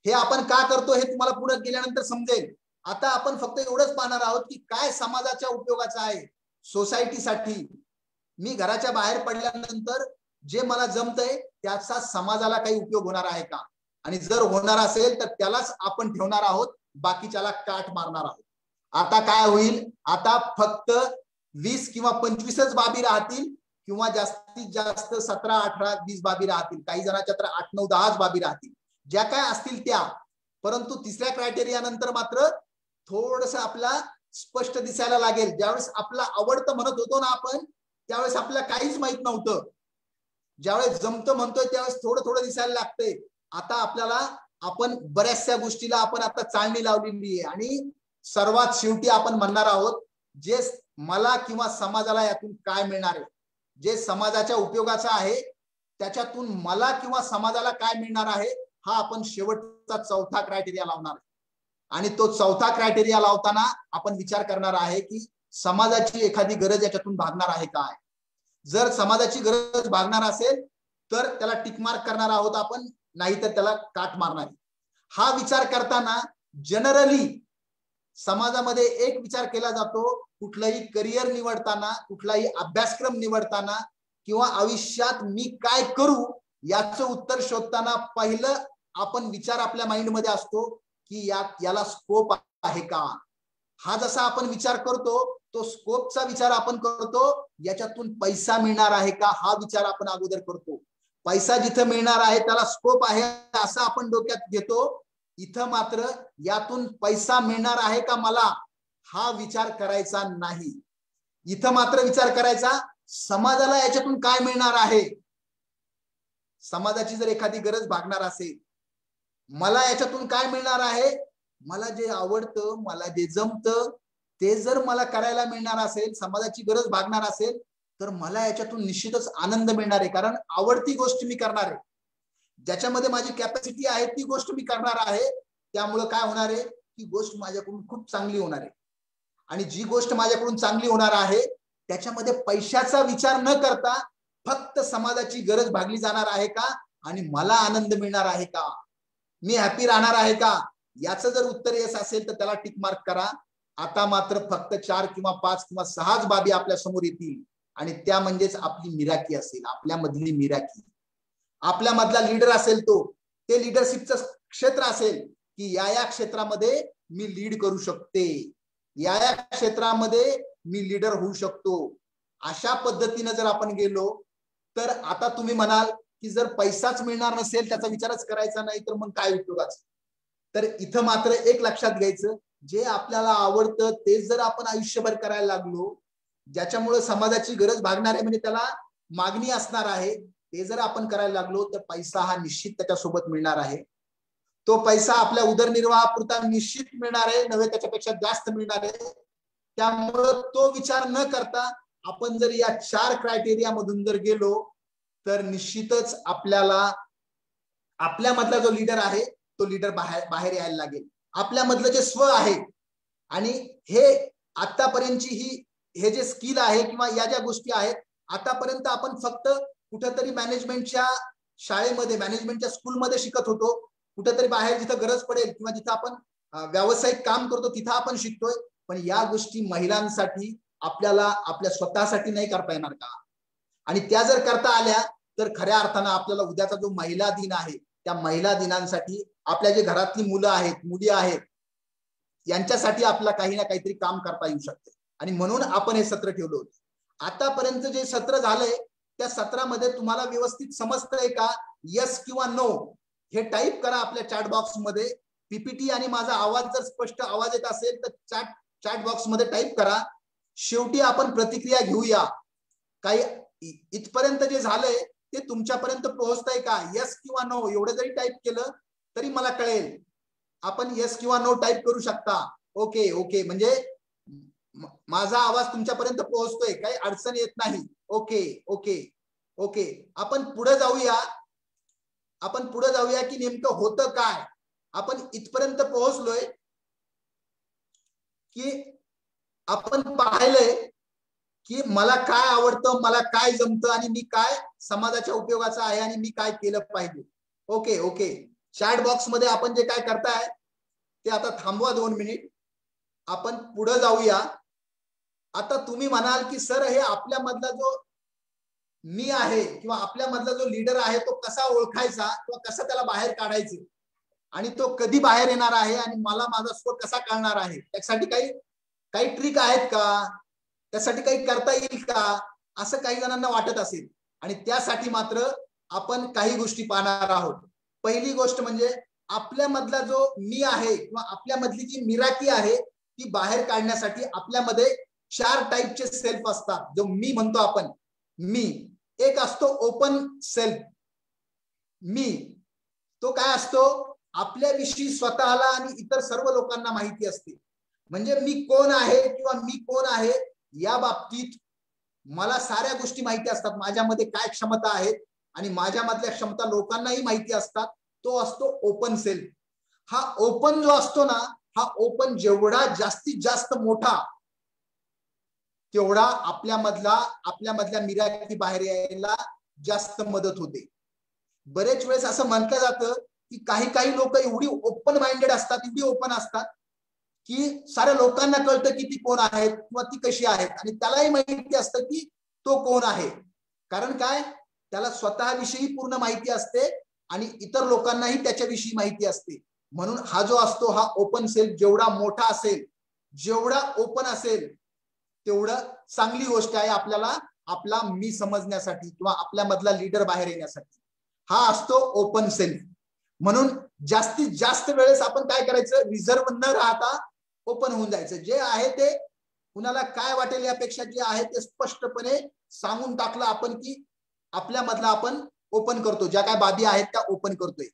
Speaker 2: हे आपण का करतो हे तुम्हाला पुढे गेल्यानंतर समजेल. आता आपण फक्त एवढंच पाहणार आहोत की काय समाजाच्या उपयोगाचं आहे. सोसायटीसाठी मी घराच्या बाहेर पडल्यानंतर जे मला जमतंय त्याचा समाजाला काही उपयोग होणार आहे का, आणि जर होणार असेल तर त्यालाच आपण ठेवणार आहोत, बाकीच्याला काट मारणार आहोत. आता काय होईल, आता फक्त 20 किंवा 25च बाबी राहतील किंवा जास्तीत जास्त 17, 18, 20 बाबी राहतील. काही जणांच्या तर 8, 9, 10च बाबी राहतील, ज्या काय असतील त्या. परंतु तिसऱ्या क्रायटेरिया नंतर मात्र थोडस आपला स्पष्ट दिसायला लागेल. ज्यावेळेस आपला आवडतं म्हणत होतो ना आपण, त्यावेळेस आपल्याला काहीच माहित नव्हतं. ज्यावेळेस जमतं म्हणतोय त्यावेळेस थोडं थोडं दिसायला लागतंय. आता आपल्याला आपण बऱ्याचशा गोष्टीला आपण आता चालणी लावलेली आहे आणि सर्वात शेवटी आपण म्हणणार आहोत जे मला किंवा समाजाला यातून काय मिळणार आहे, जे समाजाच्या उपयोगाचं आहे त्याच्यातून मला किंवा समाजाला काय मिळणार आहे, हा आपण शेवटचा चौथा क्रायटेरिया लावणार आहे. आणि तो चौथा क्रायटेरिया लावताना आपण विचार करणार आहे की समाजाची एखादी गरज याच्यातून भागणार आहे काय. जर समाजाची गरज भागणार असेल तर त्याला टिक मार्क करणार आहोत आपण, नाही तर त्याला काट मारणार. हा विचार करताना जनरली समाजामध्ये एक विचार केला जातो, कुठलाही करिअर निवडताना, कुठलाही अभ्यासक्रम निवडताना किंवा आयुष्यात मी काय करू याचं उत्तर शोधताना पहिलं आपण विचार आपल्या माइंडमध्ये असतो की याला स्कोप आहे का. हा जसा आपण विचार करतो तो स्कोपचा विचार आपण करतो, याच्यातून पैसा मिळणार आहे का हा विचार आपण अगोदर करतो. पैसा जिथं मिळणार आहे त्याला स्कोप आहे असं आपण डोक्यात घेतो. इथं मात्र यातून पैसा मिळणार आहे का मला हा विचार करायचा नाही. इथं मात्र विचार करायचा समाजाला याच्यातून काय मिळणार आहे. समाजाची जर एखादी गरज भागणार असेल, मला याच्यातून काय मिळणार आहे, मला जे आवडतं, मला जे जमतं ते जर मला करायला मिळणार असेल, समाजाची गरज भागणार असेल तर मला याच्यातून निश्चितच आनंद मिळणार आहे, कारण आवडती गोष्ट मी करणार आहे. ज्याच्यामध्ये माझी कॅपॅसिटी आहे ती गोष्ट मी करणार आहे. त्यामुळे काय होणार आहे, ती गोष्ट माझ्याकडून खूप चांगली होणार आहे. आणि जी गोष्ट माझ्याकडून चांगली होणार आहे त्याच्यामध्ये पैशाचा विचार न करता फक्त समाजाची गरज भागली जाणार आहे का आणि मला आनंद मिळणार आहे का, मी हॅपी राहणार आहे का, याचं जर उत्तर येस असेल तर त्याला टिक मार्क करा. आता मात्र फक्त 4 किंवा 5 किंवा 6 बाबी आपल्या समोर येतील आणि त्या म्हणजेच आपली मिराकी असेल, आपल्यामधली मिराकी. आपल्यामधला लीडर असेल तो, ते लिडरशिपचं क्षेत्र असेल की या क्षेत्रामध्ये मी लीड करू शकते, या क्षेत्रामध्ये मी लीडर होऊ शकतो. अशा पद्धतीने जर आपण गेलो तर आता तुम्ही म्हणाल की जर पैसाच मिळणार नसेल त्याचा विचारच करायचा नाही तर मग काय उपयोगाचं. तर इथं मात्र एक लक्षात घ्यायचं, जे आपल्याला आवडतं तेच जर आपण आयुष्यभर करायला लागलो, ज्याच्यामुळे समाजाची गरज भागणार आहे म्हणजे त्याला मागणी असणार आहे, ते जर आपण करायला लागलो तर पैसा हा निश्चित त्याच्यासोबत मिळणार आहे. तो पैसा आपल्या उदरनिर्वाहापुरता निश्चित मिळणार आहे, नव्हे त्याच्यापेक्षा जास्त मिळणार आहे. त्यामुळे तो विचार न करता आपण जर या 4 क्रायटेरिया मधून जर गेलो तर निश्चितच आपल्याला आपल्यामधला जो लीडर आहे तो लीडर बाहेर यायला लागेल. आपल्यामधलं जे स्व आहे आणि हे आतापर्यंतची हे जे स्किल आहे किंवा या ज्या गोष्टी आहेत, आतापर्यंत आपण फक्त कुठेतरी मॅनेजमेंटच्या शाळेमध्ये, मॅनेजमेंटच्या स्कूलमध्ये शिकत होतो, कुठेतरी बाहेर जिथं गरज पडेल किंवा जिथं आपण व्यावसायिक काम करतो तिथं आपण शिकतोय. पण या गोष्टी महिलांसाठी आपल्याला आपल्या स्वतःसाठी नाही करता येणार का? आणि त्या जर करता आल्या तर खऱ्या अर्थानं आपल्याला उद्याचा जो महिला दिन आहे त्या महिला दिनांसाठी आपल्या जे घरातली मुलं आहेत, मुली आहेत, यांच्यासाठी आपल्याला काही ना काहीतरी काम करता येऊ शकते. आणि म्हणून आपण हे सत्र ठेवलं होतं. आतापर्यंत जे सत्र झालंय त्या सत्रामध्ये तुम्हाला व्यवस्थित समजतंय का? यस किंवा नो हे टाईप करा आपल्या चॅट बॉक्स मध्ये. पीपीटी आणि माझा आवाज जर स्पष्ट आवाज येत असेल तर चॅट बॉक्स मध्ये टाईप करा. शेवटी आपण प्रतिक्रिया घेऊया. काही इथपर्यंत जे झालंय ते तुमच्यापर्यंत पोहोचतंय का? यस किंवा नो एवढं जरी टाईप केलं तरी मला कळेल. आपण यस किंवा नो टाईप करू शकता. ओके ओके, म्हणजे माझा आवाज तुमच्यापर्यंत पोहोचतोय, काही अडचण येत नाही. Okay okay okay. आपण पुढे जाऊया. आपण पुढे जाऊया की नेमकं होतं काय. आपण इथपर्यंत पोहोचलोय की आपण पाहिलंय की मला काय आवडतं, मला काय जमतं आणि मी काय समाजाच्या उपयोगाचं आहे आणि मी काय केलं पाहिजे. Okay okay. चॅट बॉक्स मध्ये आपण जे काय करताय ते आता थांबवा 2 मिनिट. आपण पुढे जाऊया. आता तुम्ही म्हणाल की सर हे आपल्यामधला जो मी आहे किंवा आपल्यामधला जो लीडर आहे तो कसा ओळखायचा किंवा कसं त्याला बाहेर काढायचं आणि तो कधी बाहेर येणार आहे आणि मला माझा स्व कसा कळणार आहे, त्यासाठी काही ट्रिक आहेत का, त्यासाठी काही करता येईल का, असं काही जणांना वाटत असेल. आणि त्यासाठी मात्र आपण काही गोष्टी पाहणार आहोत. पहिली गोष्ट म्हणजे आपल्यामधला जो मी आहे किंवा आपल्यामधली जी मिराकी आहे ती बाहेर काढण्यासाठी आपल्यामध्ये 4 टाईपचे सेल्फ असतात. जो मी म्हणतो आपण मी, एक असतो ओपन सेल्फ मी. तो काय असतो, आपल्याविषयी स्वतःला आणि इतर सर्व लोकांना माहिती असते. म्हणजे मी कोण आहे किंवा मी कोण आहे या बाबतीत मला साऱ्या गोष्टी माहिती असतात. माझ्यामध्ये काय क्षमता आहेत आणि माझ्यामधल्या क्षमता लोकांनाही माहिती असतात. तो असतो ओपन सेल्फ. हा ओपन जो असतो ना, हा ओपन जेवढा जास्तीत जास्त मोठा तेवढा आपल्यामधल्या मिराकी बाहेर यायला जास्त मदत होते. बरेच वेळेस असं म्हटलं जातं की काही लोक एवढी ओपन माइंडेड असतात, एवढी ओपन असतात की साऱ्या लोकांना कळतं की ती कोण आहेत किंवा ती कशी आहेत आणि त्यालाही माहिती असतं की तो कोण आहे. कारण काय, त्याला स्वतःविषयी पूर्ण माहिती असते आणि इतर लोकांनाही त्याच्याविषयी माहिती असते. म्हणून हा जो असतो हा ओपन सेल्फ जेवढा मोठा असेल, जेवढा ओपन असेल तेवढं चांगली गोष्ट आहे आपल्याला आपला मी समजण्यासाठी किंवा आपल्यामधला लीडर बाहेर येण्यासाठी. हा असतो ओपन सेल्फ. म्हणून जास्तीत जास्त वेळेस आपण काय करायचं, रिझर्व्ह न राहता ओपन होऊन जायचं. जे आहे ते कुणाला काय वाटेल यापेक्षा जे आहे ते स्पष्टपणे सांगून टाकलं आपण की आपल्यामधला आपण ओपन करतो, ज्या काय बाबी आहेत त्या ओपन करतोय.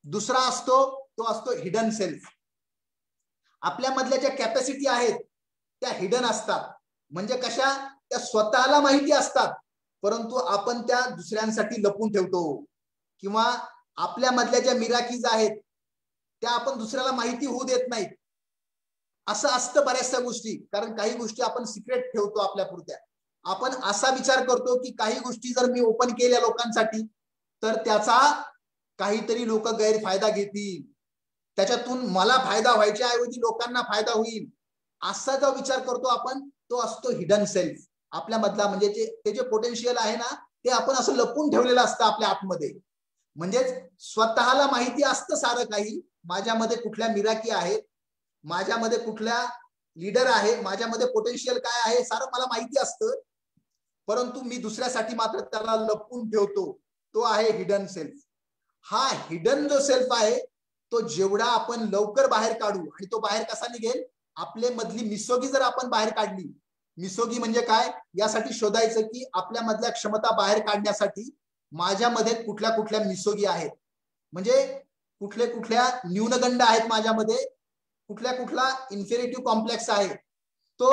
Speaker 2: दुसरा असतो तो असतो हिडन सेल्फ. आपल्यामधल्या ज्या कॅपॅसिटी आहेत त्या हिडन असतात. म्हणजे कशा, त्या स्वतःला माहिती असतात परंतु आपण त्या दुसऱ्यांसाठी लपून ठेवतो किंवा आपल्या मधल्या ज्या मिराकीज आहेत त्या आपण दुसऱ्याला माहिती होऊ देत नाहीत. असं असतं बऱ्याचशा गोष्टी, कारण काही गोष्टी आपण सिक्रेट ठेवतो आपल्या पुरत्या. आपण असा विचार करतो की काही गोष्टी जर मी ओपन केल्या लोकांसाठी तर त्याचा काहीतरी लोक गैरफायदा घेतील, त्याच्यातून मला फायदा व्हायच्या ऐवजी लोकांना फायदा होईल, असा जो विचार करतो आपण, तो असतो हिडन सेल्फ. आपल्या मधला म्हणजे ते जे पोटेन्शियल आहे ना, ते आपण असं लपून ठेवलेलं असतं आपल्या आतमध्ये. म्हणजेच स्वतःला माहिती असतं सारं काही, माझ्यामध्ये कुठल्या मिराकी आहेत, माझ्यामध्ये कुठल्या लीडर आहे, माझ्यामध्ये पोटेन्शियल काय आहे, सारं मला माहिती असतं. परंतु मी दुसऱ्यासाठी मात्र त्याला लपवून ठेवतो. तो आहे हिडन सेल्फ. हा हिडन जो सेल्फ आहे तो जेवढा आपण लवकर बाहेर काढू, आणि तो बाहेर कसा निघेल, आपले मधली मिसोगी जर आपण बाहेर काढली. मिसोगी म्हणजे काय, यासाठी शोधायचं की आपल्या मधल्या क्षमता बाहेर काढण्यासाठी माझ्यामध्ये कुठल्या कुठल्या मिसोगी आहेत, म्हणजे कुठले कुठल्या न्यूनगंड आहेत माझ्यामध्ये, कुठल्या कुठला इन्फेरिटिव्ह कॉम्प्लेक्स आहे, तो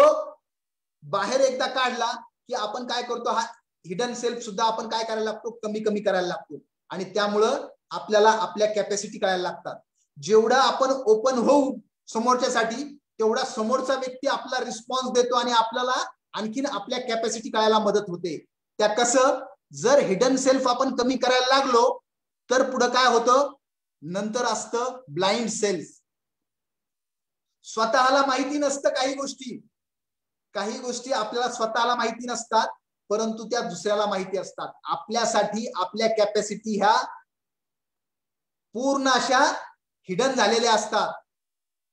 Speaker 2: बाहेर एकदा काढला की आपण काय करतो, हा हिडन सेल्फ सुद्धा आपण काय करायला लागतो, कमी कमी करायला लागतो. आणि त्यामुळं आपल्याला आपल्या कॅपॅसिटी कळायला लागतात. जेवढा आपण ओपन होऊ समोरच्यासाठी, तेवढा समोरचा व्यक्ती आपला रिस्पॉन्स देतो आणि आपल्याला आणखीन आपल्या कॅपॅसिटी कळायला मदत होते. त्या कसं, जर हिडन सेल्फ आपण कमी करायला लागलो तर पुढे काय होतं, नंतर असतं ब्लाइंड सेल्फ. स्वतःला माहिती नसतं काही गोष्टी आपल्याला स्वतःला माहिती नसतात, परंतु त्या दुसऱ्याला माहिती असतात. आपल्यासाठी आपल्या कॅपॅसिटी ह्या पूर्ण अशा हिडन झालेल्या असतात,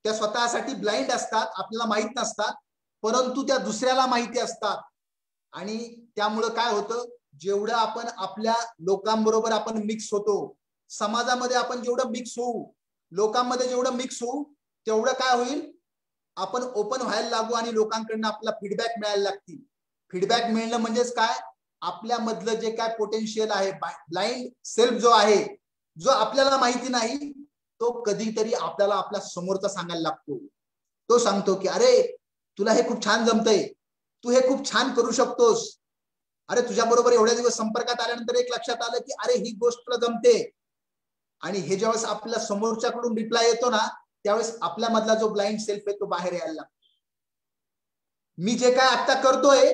Speaker 2: त्या स्वतःसाठी ब्लाइंड असतात, आपल्याला माहित नसतात, परंतु त्या दुसऱ्याला माहिती असतात. आणि त्यामुळे काय होतं, जेवढं आपण आपल्या लोकांबरोबर आपण मिक्स होतो, समाजामध्ये आपण जेवढं मिक्स होऊ, लोकांमध्ये जेवढं मिक्स होऊ, तेवढं काय होईल, आपण ओपन व्हायला लागू आणि लोकांकडून आपल्याला फीडबॅक मिळायला लागतील. फीडबॅक मिळणं म्हणजेच काय, आपल्या मधलं जे काय पोटेन्शियल आहे, ब्लाइंड सेल्फ जो आहे, जो आपल्याला माहिती नाही, तो कधीतरी आपल्याला आपल्या समोरचा सांगायला लागतो. तो सांगतो की अरे तुला हे खूप छान जमतंय, तू हे खूप छान करू शकतोस, अरे तुझ्या बरोबर एवढ्या दिवस संपर्कात आल्यानंतर एक लक्षात आलं की अरे ही गोष्ट तुला जमते. आणि हे ज्यावेळेस आपल्या समोरच्याकडून रिप्लाय येतो ना, त्यावेळेस आपल्या मधला जो ब्लाइंड सेल्फ आहे तो बाहेर यायला लागतो. मी जे काय आता करतोय,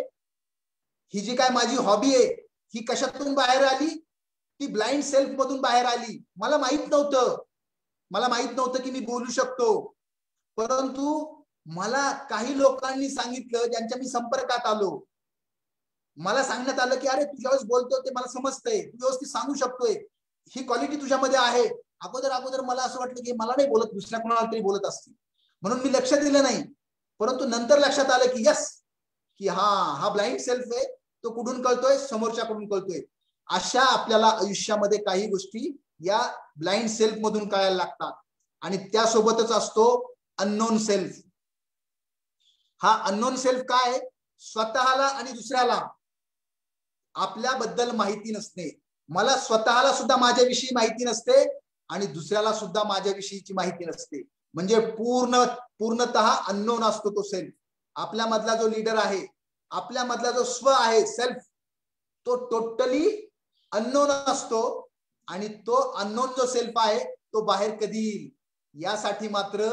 Speaker 2: ही जी काय माझी हॉबी आहे, ही कशातून बाहेर आली, ती ब्लाइंड सेल्फ मधून बाहेर आली. मला माहित नव्हतं की मी बोलू शकतो, परंतु मला काही लोकांनी सांगितलं, ज्यांच्या मी संपर्कात आलो, मला सांगण्यात आलं की अरे तू ज्यावेळेस बोलतो ते मला समजतंय, तू व्यवस्थित सांगू शकतोय, ही क्वालिटी तुझ्यामध्ये आहे. अगोदर मला असं वाटलं की मला नाही बोलत, दुसऱ्या कोणाला तरी बोलत असतील, म्हणून मी लक्ष दिलं नाही. परंतु नंतर लक्षात आलं की यस, की हा ब्लाइंड सेल्फ आहे, तो कुठून कळतोय, समोरच्याकडून कळतोय. अशा आपल्याला आयुष्यामध्ये काही गोष्टी या ब्लाइंड सेल्फ मधून कळायला लागतात. आणि त्यासोबतच असतो अननोन सेल्फ. हा अननोन सेल्फ काय, स्वतःला आणि दुसऱ्याला आपल्याबद्दल माहिती नसते. मला स्वतःला सुद्धा माझ्याविषयी माहिती नसते आणि दुसऱ्याला सुद्धा माझ्याविषयीची माहिती नसते. म्हणजे पूर्णतः अननोन असतो तो सेल्फ. आपल्या मधला जो लीडर आहे, आपल्या मधला जो स्व आहे, सेल्फ, तो टोटली अननोन असतो. आणि तो अननोन जो सेल्फ आहे तो बाहेर कधी येईल यासाठी मात्र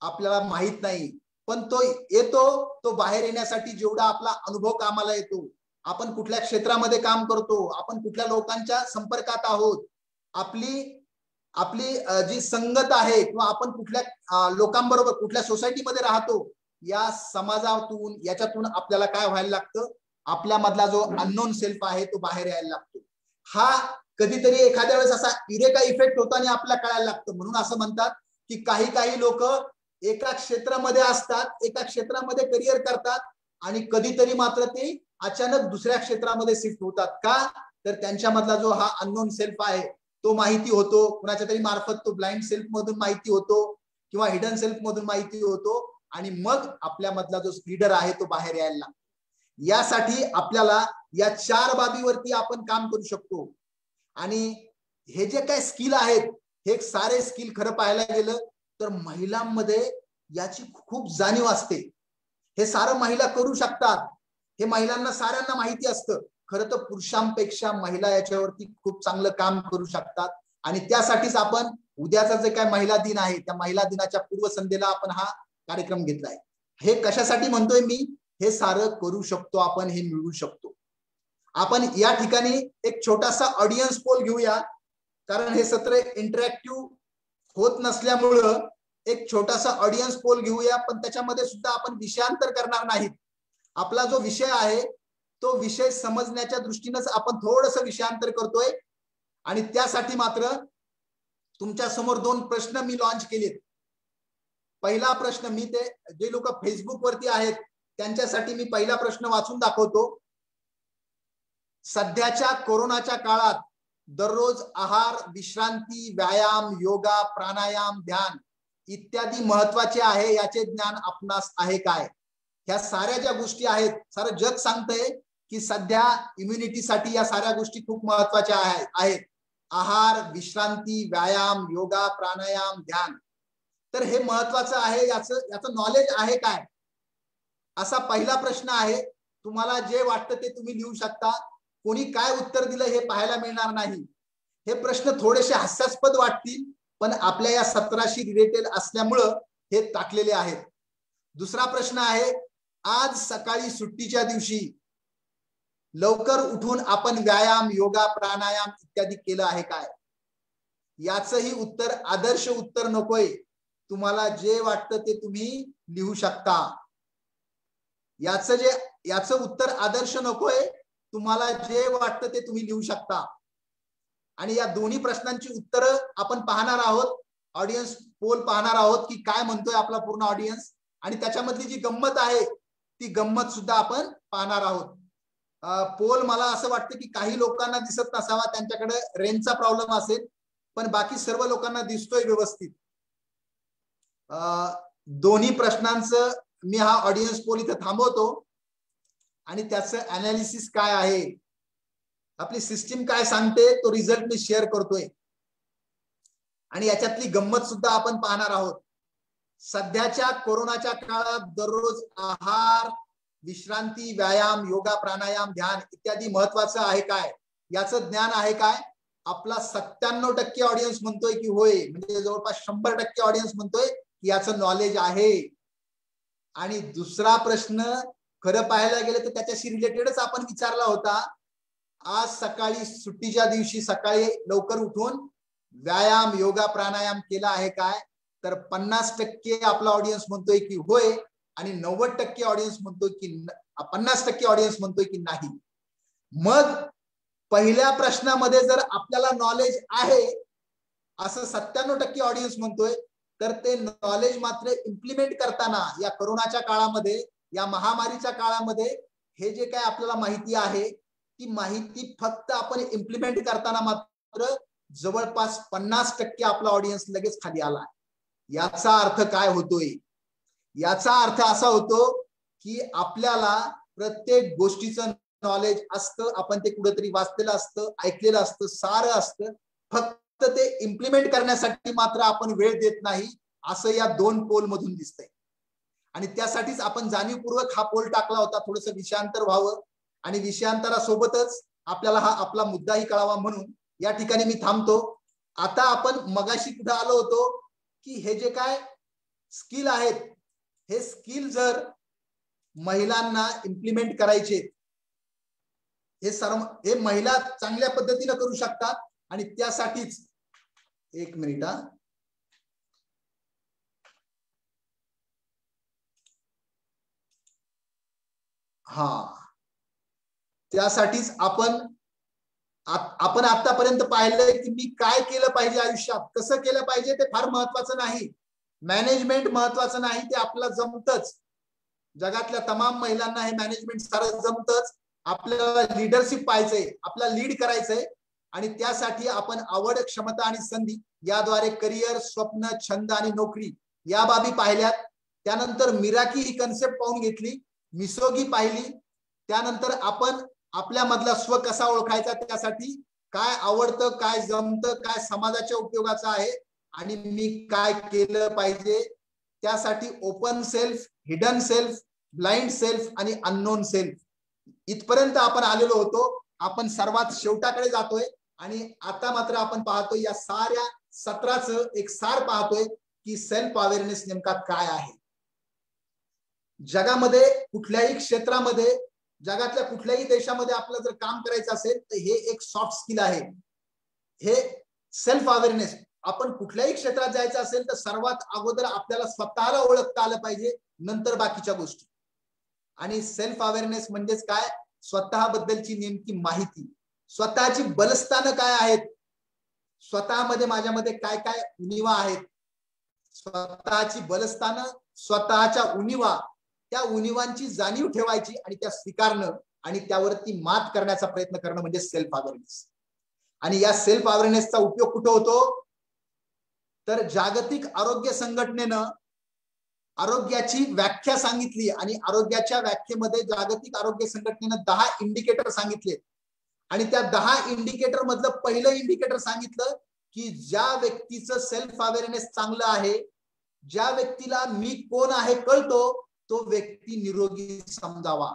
Speaker 2: आपल्याला माहित नाही. पण तो येतो, तो बाहेर येण्यासाठी जेवढा आपला अनुभव कामाला येतो, आपण कुठल्या क्षेत्रामध्ये काम करतो, आपण कुठल्या लोकांच्या संपर्कात आहोत, आपली जी संगत आहे, किंवा आपण कुठल्या लोकांबरोबर कुठल्या सोसायटीमध्ये राहतो, या समाजातून याच्यातून आपल्याला काय व्हायला लागतं, आपल्या मधला जो अननोन सेल्फ आहे तो बाहेर यायला लागतो. हा कधीतरी एखाद्या वेळेस असा युरेका इफेक्ट होतो आणि आपल्याला कळायला लागतं. म्हणून असं म्हणतात की काही लोक एका क्षेत्रामध्ये असतात, एका क्षेत्रामध्ये करिअर करतात, आणि कधीतरी मात्र ते अचानक दुसऱ्या क्षेत्रामध्ये शिफ्ट होतात. का, तर त्यांच्या मधला जो हा अननोन सेल्फ आहे तो माहिती होतो, कुणाच्या तरी मार्फत तो ब्लाइंड सेल्फ मधून माहिती होतो किंवा हिडन सेल्फ मधून माहिती होतो, आणि मग आपल्या मधला जो लीडर आहे तो बाहेर यायला लागतो. यासाठी आपल्याला या 4 बाबीवरती आपण काम करू शकतो. आणि हे जे काय स्किल आहेत, हे सारे स्किल खरं पाहायला गेलं तर महिलांमध्ये याची खूप जाणीव असते. हे सारं महिला करू शकतात, हे महिलांना साऱ्यांना माहिती असतं. खरं तर पुरुषांपेक्षा महिला याच्यावरती खूप चांगलं काम करू शकतात. आणि त्यासाठीच आपण उद्याचा जे काय महिला दिन आहे त्या महिला दिनाच्या पूर्वसंध्येला आपण हा कार्यक्रम घेतलाय. हे कशासाठी म्हणतोय मी, हे सारं करू शकतो आपण, हे मिळवू शकतो आपण. या ठिकाणी एक छोटासा ऑडियन्स पोल घेऊया, कारण हे सत्र इंटरॅक्टिव्ह होत नसल्यामुळं एक छोटासा ऑडियन्स पोल घेऊया, पण त्याच्यामध्ये सुद्धा आपण विषयांतर करणार नाहीत. आपला जो विषय आहे तो विषय समजण्याच्या दृष्टीनेच आपण थोडंसं विषयांतर करतोय. आणि त्यासाठी मात्र तुमच्या समोर 2 प्रश्न मी लॉन्च केलेत. पहिला प्रश्न, मी ते जे लोक फेसबुक वरती आहेत त्यांच्यासाठी मी पहिला प्रश्न वाचून दाखवतो. सध्याच्या कोरोनाच्या काळात दररोज आहार, विश्रांती, व्यायाम, योगा, प्राणायाम, ध्यान इत्यादी महत्वाचे आहे, याचे ज्ञान आपणास आहे काय? ह्या साऱ्या ज्या गोष्टी आहेत, सारं जग सांगतंय की सध्या इम्युनिटीसाठी या साऱ्या गोष्टी खूप महत्वाच्या आहेत. आहार, विश्रांती, व्यायाम, योगा, प्राणायाम, ध्यान. तर हे महत्वाचं आहे, याचं नॉलेज आहे काय? असा पहिला प्रश्न आहे. तुम्हाला जे वाटतं ते तुम्ही लिहू शकता. कोणी काय उत्तर दिलं हे पाहायला मिळणार नाही. हे प्रश्न थोडेसे हास्यास्पद वाटतील, पण आपल्या या सत्राशी रिलेटेड असल्यामुळं हे टाकलेले आहेत. दुसरा प्रश्न आहे, आज सकाळी सुट्टीच्या दिवशी लवकर उठून आपण व्यायाम, योगा, प्राणायाम इत्यादी केलं आहे काय? याचंही उत्तर आदर्श उत्तर नकोय. तुम्हाला जे वाटतं ते तुम्ही लिहू शकता. याचं उत्तर आदर्श नकोय, तुम्हाला जे वाटतं ते तुम्ही लिहू शकता. आणि या दोन्ही प्रश्नांची उत्तरं आपण पाहणार आहोत. ऑडियन्स पोल पाहणार आहोत की काय म्हणतोय आपला पूर्ण ऑडियन्स, आणि त्याच्यामधली जी गंमत आहे ती गंमत सुद्धा आपण पाहणार आहोत. पोल मला असं वाटतं की काही लोकांना दिसत नसावा, त्यांच्याकडे रेंजचा प्रॉब्लेम असेल, पण बाकी सर्व लोकांना दिसतोय व्यवस्थित. दोन्ही प्रश्नांचं मी हा ऑडियन्स पोल इथे थांबवतो आणि त्याचं अनालिसिस काय आहे, आपली सिस्टीम काय सांगते, तो रिझल्ट मी शेअर करतोय. आणि याच्यातली गंमत सुद्धा आपण पाहणार आहोत. सध्याच्या कोरोनाच्या काळात दररोज आहार, विश्रांती, व्यायाम, योगा, प्राणायाम, ध्यान इत्यादी महत्वाचं आहे काय? याचं ज्ञान आहे काय? आपला 97% ऑडियन्स म्हणतोय की होय, म्हणजे जवळपास 100% ऑडियन्स म्हणतोय की याचं नॉलेज आहे. आणि दुसरा प्रश्न खरं पाहायला गेलं तर त्याच्याशी रिलेटेडच आपण विचारला होता. आज सकाळी सुट्टीच्या दिवशी सकाळी लवकर उठून व्यायाम, योगा, प्राणायाम केला आहे काय? तर 50% आपला ऑडियन्स म्हणतोय की होय, आणि 90% ऑडियन्स म्हणतोय की 50% ऑडियन्स म्हणतोय की नाही. मग पहिल्या प्रश्नामध्ये जर आपल्याला नॉलेज आहे असं 97% ऑडियन्स म्हणतोय, तर ते नॉलेज मात्र इम्प्लिमेंट करताना या कोरोनाच्या काळामध्ये, या महामारीच्या काळामध्ये हे जे काय आपल्याला माहिती आहे ती माहिती फक्त आपण इम्प्लिमेंट करताना मात्र जवळपास 50% आपला ऑडियन्स लगेच खाली आला. याचा अर्थ काय होतोय? याचा अर्थ असा होतो की आपल्याला प्रत्येक गोष्टीचं नॉलेज असतं, आपण ते कुठेतरी वाचलेलं असतं, ऐकलेलं असतं, सारं असतं, फक्त ते इम्प्लिमेंट करण्यासाठी मात्र आपण वेळ देत नाही, असं या 2 पोल मधून दिसतंय. आणि त्यासाठीच आपण जाणीवपूर्वक हा पोल टाकला होता, थोडंसं विषयांतर व्हावं आणि विषयांतरासोबतच आपल्याला हा आपला मुद्दाही कळावा म्हणून. या ठिकाणी मी थांबतो. आता आपण मगाशी कुठे आलो होतो की हे जे काय स्किल आहेत, हे स्किल जर महिलांना इम्प्लिमेंट करायचे, हे महिला चांगल्या पद्धतीने करू शकतात. आणि त्यासाठीच एक मिनिट त्यासाठीच आपण आतापर्यंत पाहिलंय की मी काय केलं पाहिजे आयुष्यात, कसं केलं पाहिजे ते फार महत्वाचं नाही, मॅनेजमेंट महत्वाचं नाही, ते आपल्याला जमतच. जगातल्या तमाम महिलांना हे मॅनेजमेंट सारं जमतच. आपल्याला लिडरशिप पाहायचंय, आपल्याला लीड करायचंय, आणि त्यासाठी आपण आवड, क्षमता आणि संधी याद्वारे करिअर, स्वप्न, छंद आणि नोकरी या बाबी पाहिल्यात. त्यानंतर मिराकी ही कन्सेप्ट पाहून घेतली, मिसोगी पाहिली. त्यानंतर आपण आपल्या मधला स्व कसा ओळखायचा, त्यासाठी काय आवडतं, काय जमतं, काय समाजाच्या उपयोगाचं आहे, आणि मी काय केलं पाहिजे त्यासाठी open self, hidden self, blind self आणि अननोन सेल्फ इथपर्यंत आपण आलेलो होतो. आपण सर्वात शेवटाकडे जातोय. आणि आता मात्र आपण पाहतोय या साऱ्या सत्राचं एक सार पाहतोय की सेल्फ अवेअरनेस नेमका काय आहे. जगामध्ये कुठल्याही क्षेत्रामध्ये, जगातल्या कुठल्याही देशामध्ये आपलं जर काम करायचं असेल तर हे एक सॉफ्ट स्किल आहे. हे सेल्फ अवेअरनेस. आपण कुठल्याही क्षेत्रात जायचं असेल तर सर्वात अगोदर आपल्याला स्वतःला ओळखता आलं पाहिजे, नंतर बाकीच्या गोष्टी. आणि सेल्फ अवेअरनेस म्हणजेच काय, स्वतःबद्दलची नेमकी माहिती, स्वतःची बलस्थानं काय आहेत, स्वतःमध्ये माझ्यामध्ये काय काय उणिवा आहेत, स्वतःची बलस्थानं, स्वतःच्या उणिवा, त्या उणिवांची जाणीव ठेवायची आणि त्या स्वीकारणं आणि त्यावरती मात करण्याचा प्रयत्न करणं म्हणजे सेल्फ अवेअरनेस. आणि या सेल्फ अवेअरनेसचा उपयोग कुठे होतो, तर जागतिक आरोग्य संघटनेनं आरोग्याची व्याख्या सांगितली आणि आरोग्याच्या व्याख्येमध्ये जागतिक आरोग्य संघटनेनं 10 इंडिकेटर सांगितले. आणि त्या 10 इंडिकेटर मधलं पहिलं इंडिकेटर सांगितलं की ज्या व्यक्तीचं सेल्फ अवेअरनेस चांगलं आहे, ज्या व्यक्तीला मी कोण आहे कळतो, तो व्यक्ती निरोगी समजावा.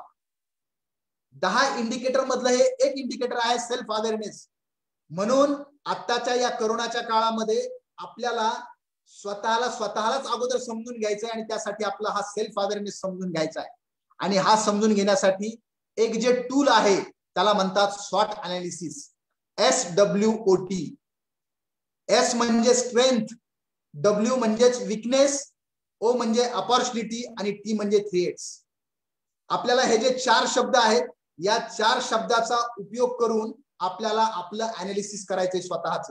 Speaker 2: 10 इंडिकेटर मधलं हे एक इंडिकेटर आहे सेल्फ अवेअरनेस. म्हणून आत्ताच्या या कोरोनाच्या काळामध्ये आपल्याला स्वतःलाच अगोदर समजून घ्यायचं आहे आणि त्यासाठी आपला हा सेल्फ अवेअरनेस समजून घ्यायचा आहे. आणि हा समजून घेण्यासाठी एक जे टूल आहे त्याला म्हणतात स्वॉट अनालिसिस, SWOT. एस म्हणजे स्ट्रेंथ, डब्ल्यू म्हणजे विकनेस, ओ म्हणजे अपॉर्च्युनिटी आणि टी म्हणजे थ्रेट्स. आपल्याला हे जे 4 शब्द आहेत, या 4 शब्दाचा उपयोग करून आपल्याला आपलं अनालिसिस करायचंय स्वतःच.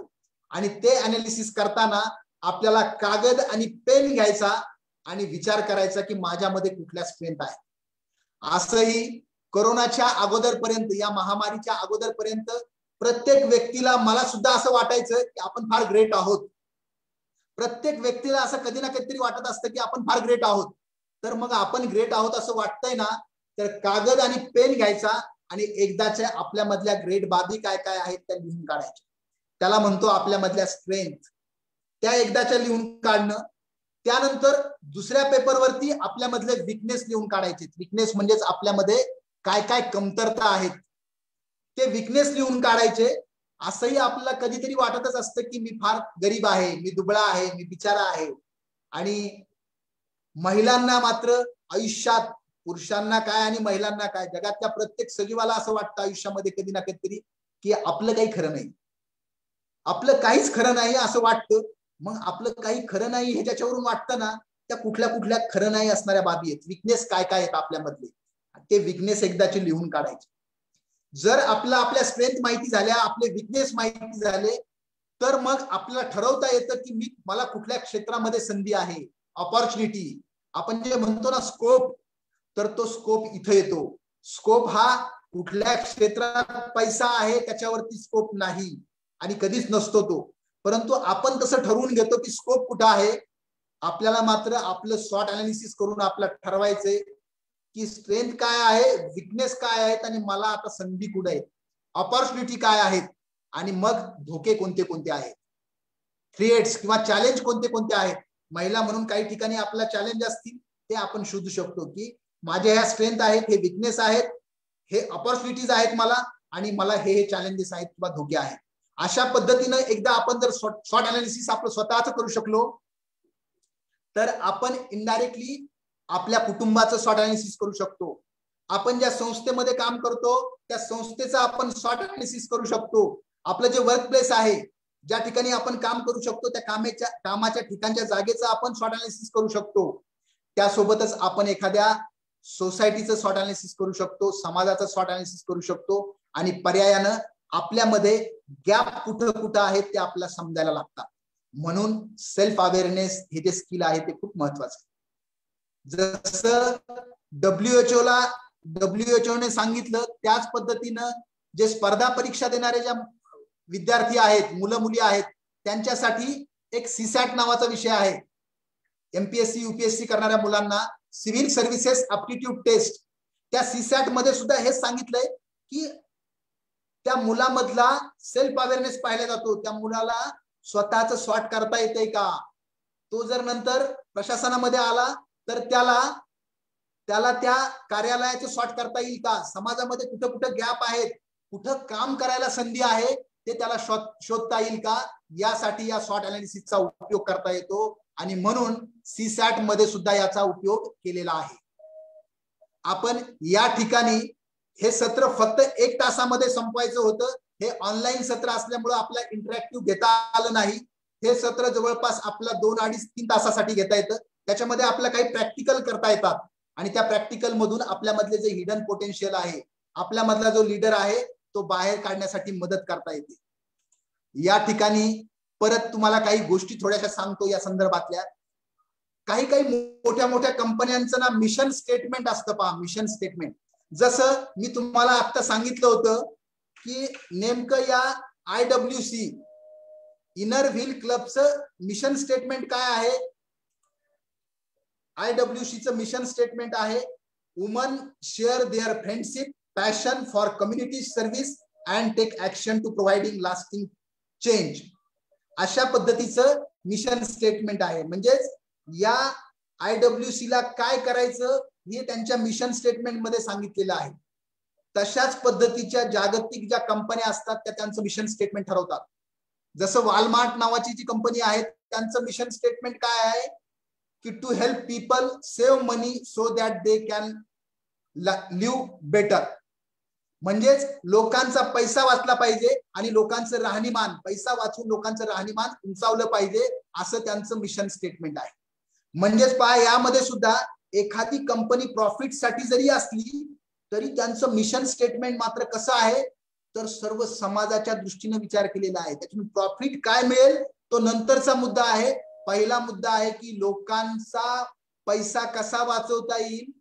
Speaker 2: आणि ते अनालिसिस करताना आपल्याला कागद आणि पेन घ्यायचा आणि विचार करायचा की माझ्यामध्ये कुठल्या स्ट्रेंथ आहे. असंही कोरोनाच्या अगोदरपर्यंत, या महामारीच्या अगोदरपर्यंत प्रत्येक व्यक्तीला, मला सुद्धा असं वाटायचं की आपण फार ग्रेट आहोत. प्रत्येक व्यक्तीला असं कधी ना कधीतरी वाटत असतं की आपण फार ग्रेट आहोत. तर मग आपण ग्रेट आहोत असं वाटतंय ना, तर कागद आणि पेन घ्यायचा आणि एकदाच्या आपल्यामधल्या ग्रेट बाबी काय काय आहेत त्या लिहून काढायच्या. त्याला म्हणतो आपल्यामधल्या स्ट्रेंथ. त्या एकदाच्या लिहून काढणं. त्यानंतर दुसऱ्या पेपरवरती आपल्यामधले विकनेस लिहून काढायचे. विकनेस म्हणजेच आपल्यामध्ये काय काय कमतरता आहेत ते विकनेस लिहून काढायचे. असंही आपल्याला कधीतरी वाटतच असतं की मी फार गरीब आहे, मी दुबळा आहे, मी बिचारा आहे. आणि महिलांना मात्र आयुष्यात, पुरुषांना काय आणि महिलांना काय, जगातल्या प्रत्येक सजीवाला असं वाटतं आयुष्यामध्ये कधी ना कधीतरी की आपलं काही खरं नाही, आपलं काहीच खरं नाही असं वाटतं. मग आपलं काही खरं नाही हे ज्याच्यावरून वाटतं ना, त्या कुठल्या कुठल्या खरं नाही असणाऱ्या बाबी आहेत, विकनेस काय काय आहेत आपल्यामधले, ते विकनेस एकदाचे लिहून काढायचे. जर आपल्या स्ट्रेंथ माहिती झाल्या, आपले विकनेस माहिती झाले, तर मग आपल्याला ठरवता येतं की मला कुठल्या क्षेत्रामध्ये संधी आहे, ऑपॉर्च्युनिटी. आपण जे म्हणतो ना स्कोप, तर तो स्कोप इथे येतो. स्कोप हा कुठल्या क्षेत्रात पैसा आहे त्याच्यावरती स्कोप नाही आणि कधीच नसतो तो. परंतु आपण तसं ठरवून घेतो की स्कोप कुठं आहे. आपल्याला मात्र आपलं स्वॉट अनालिसिस करून आपल्याला ठरवायचंय की स्ट्रेंथ काय आहे, विकनेस काय आहेत आणि मला आता संधी कुठे आहेत, ऑपॉर्च्युनिटी काय आहेत आणि मग धोके कोणते कोणते आहेत, थ्रेट्स किंवा चॅलेंज कोणते कोणते आहेत. महिला म्हणून काही ठिकाणी आपला चॅलेंज असतील ते आपण शोधू शकतो की माझ्या ह्या स्ट्रेंथ आहेत, हे विकनेस आहेत, हे ऑपॉर्च्युनिटीज आहेत मला, आणि मला हे चॅलेंजेस आहेत किंवा धोके आहेत. अशा पद्धतीनं एकदा आपण जर शॉर्ट अनालिसिस आपलं स्वतःच करू शकलो तर आपण इनडायरेक्टली आपल्या कुटुंबाचं शॉर्ट अनालिसिस करू शकतो. आपण ज्या संस्थेमध्ये काम करतो त्या संस्थेचं आपण शॉर्ट अनालिसिस करू शकतो. आपलं जे वर्क प्लेस आहे, ज्या ठिकाणी आपण काम करू शकतो, त्या कामाच्या ठिकाणच्या जागेचं आपण शॉर्ट अनालिसिस करू शकतो. त्यासोबतच आपण एखाद्या सोसायटीचं शॉर्ट अनालिसिस करू शकतो, समाजाचं शॉर्ट अनालिसिस करू शकतो. आणि पर्यायानं आपल्यामध्ये गॅप कुठं कुठं आहेत ते आपल्याला समजायला लागतात. म्हणून सेल्फ अवेअरनेस हे जे स्किल आहे ते खूप महत्वाचं आहे. जसं WHO ने सांगितलं त्याच पद्धतीनं जे स्पर्धा परीक्षा देणारे ज्या विद्यार्थी आहेत, मुलं मुली आहेत, त्यांच्यासाठी एक सीसॅट नावाचा विषय आहे. MPSC UPSC करणाऱ्या मुलांना सिव्हिल सर्व्हिसेस अप्टिट्यूड टेस्ट, त्या सीसॅट मध्ये सुद्धा हेच सांगितलंय की त्या मुलामधला सेल्फ अवेअरनेस पाहिला जातो. त्या मुलाला स्वतःच स्वॉट करता येतंय का. तो जर नंतर प्रशासनामध्ये आला तर त्याला त्या कार्यालयाचं स्वॉट करता येईल का, समाजामध्ये कुठं कुठं गॅप आहेत, कुठं काम करायला संधी आहे ते त्याला शोधता येईल का, यासाठी या स्वॉट अनालिसिसचा उपयोग करता येतो आणि म्हणून सीसॅट मध्ये सुद्धा याचा उपयोग केलेला आहे. आपण या ठिकाणी हे सत्र फक्त 1 तासामध्ये संपवायचं होतं. हे ऑनलाईन सत्र असल्यामुळे आपल्याला इंटरॅक्टिव्ह घेता आलं नाही. हे सत्र जवळपास आपला 2, 2.5, 3 तासासाठी घेता येतं. त्याच्यामध्ये आपल्याला काही प्रॅक्टिकल करता येतात आणि त्या प्रॅक्टिकल मधून आपल्यामधले जे हिडन पोटेन्शियल आहे, आपल्यामधला जो लीडर आहे तो बाहेर काढण्यासाठी मदत करता येते. या ठिकाणी परत तुम्हाला काही गोष्टी थोड्याशा सांगतो या संदर्भातल्या. काही काही मोठ्या मोठ्या कंपन्यांचं ना मिशन स्टेटमेंट असतं पहा, मिशन स्टेटमेंट. जसं मी तुम्हाला आता सांगितलं होतं की नेमकं या IWC इनर व्हील क्लबचं मिशन स्टेटमेंट काय आहे. IWCचं मिशन स्टेटमेंट आहे, women share their friendship, passion for community service and take action to providing lasting change. अशा पद्धतीचं मिशन स्टेटमेंट आहे. म्हणजेच या IWC ला काय करायचं हे त्यांच्या मिशन स्टेटमेंट मध्ये सांगितलेलं आहे. तशाच पद्धतीच्या जागतिक ज्या कंपन्या असतात त्या त्यांचं मिशन स्टेटमेंट ठरवतात. जसं वॉलमार्ट नावाची जी कंपनी आहे त्यांचं मिशन स्टेटमेंट काय आहे की to help people save money so that they can live better. म्हणजेच लोकांचा पैसा वाचला पाहिजे आणि लोकांचं राहणीमान, पैसा वाचून लोकांचं राहणीमान उंचावलं पाहिजे, असं त्यांचं मिशन स्टेटमेंट आहे. म्हणजेच पहा, यामध्ये सुद्धा एखादी कंपनी प्रॉफिट साठी जरी असली तरी त्यांचं मिशन स्टेटमेंट मात्र कसं आहे तर सर्व समाजाच्या दृष्टीने विचार केलेला आहे. त्यातून प्रॉफिट काय मिळेल तो नंतरचा मुद्दा आहे. पहिला मुद्दा आहे की लोकांचा पैसा कसा वाचवता येईल,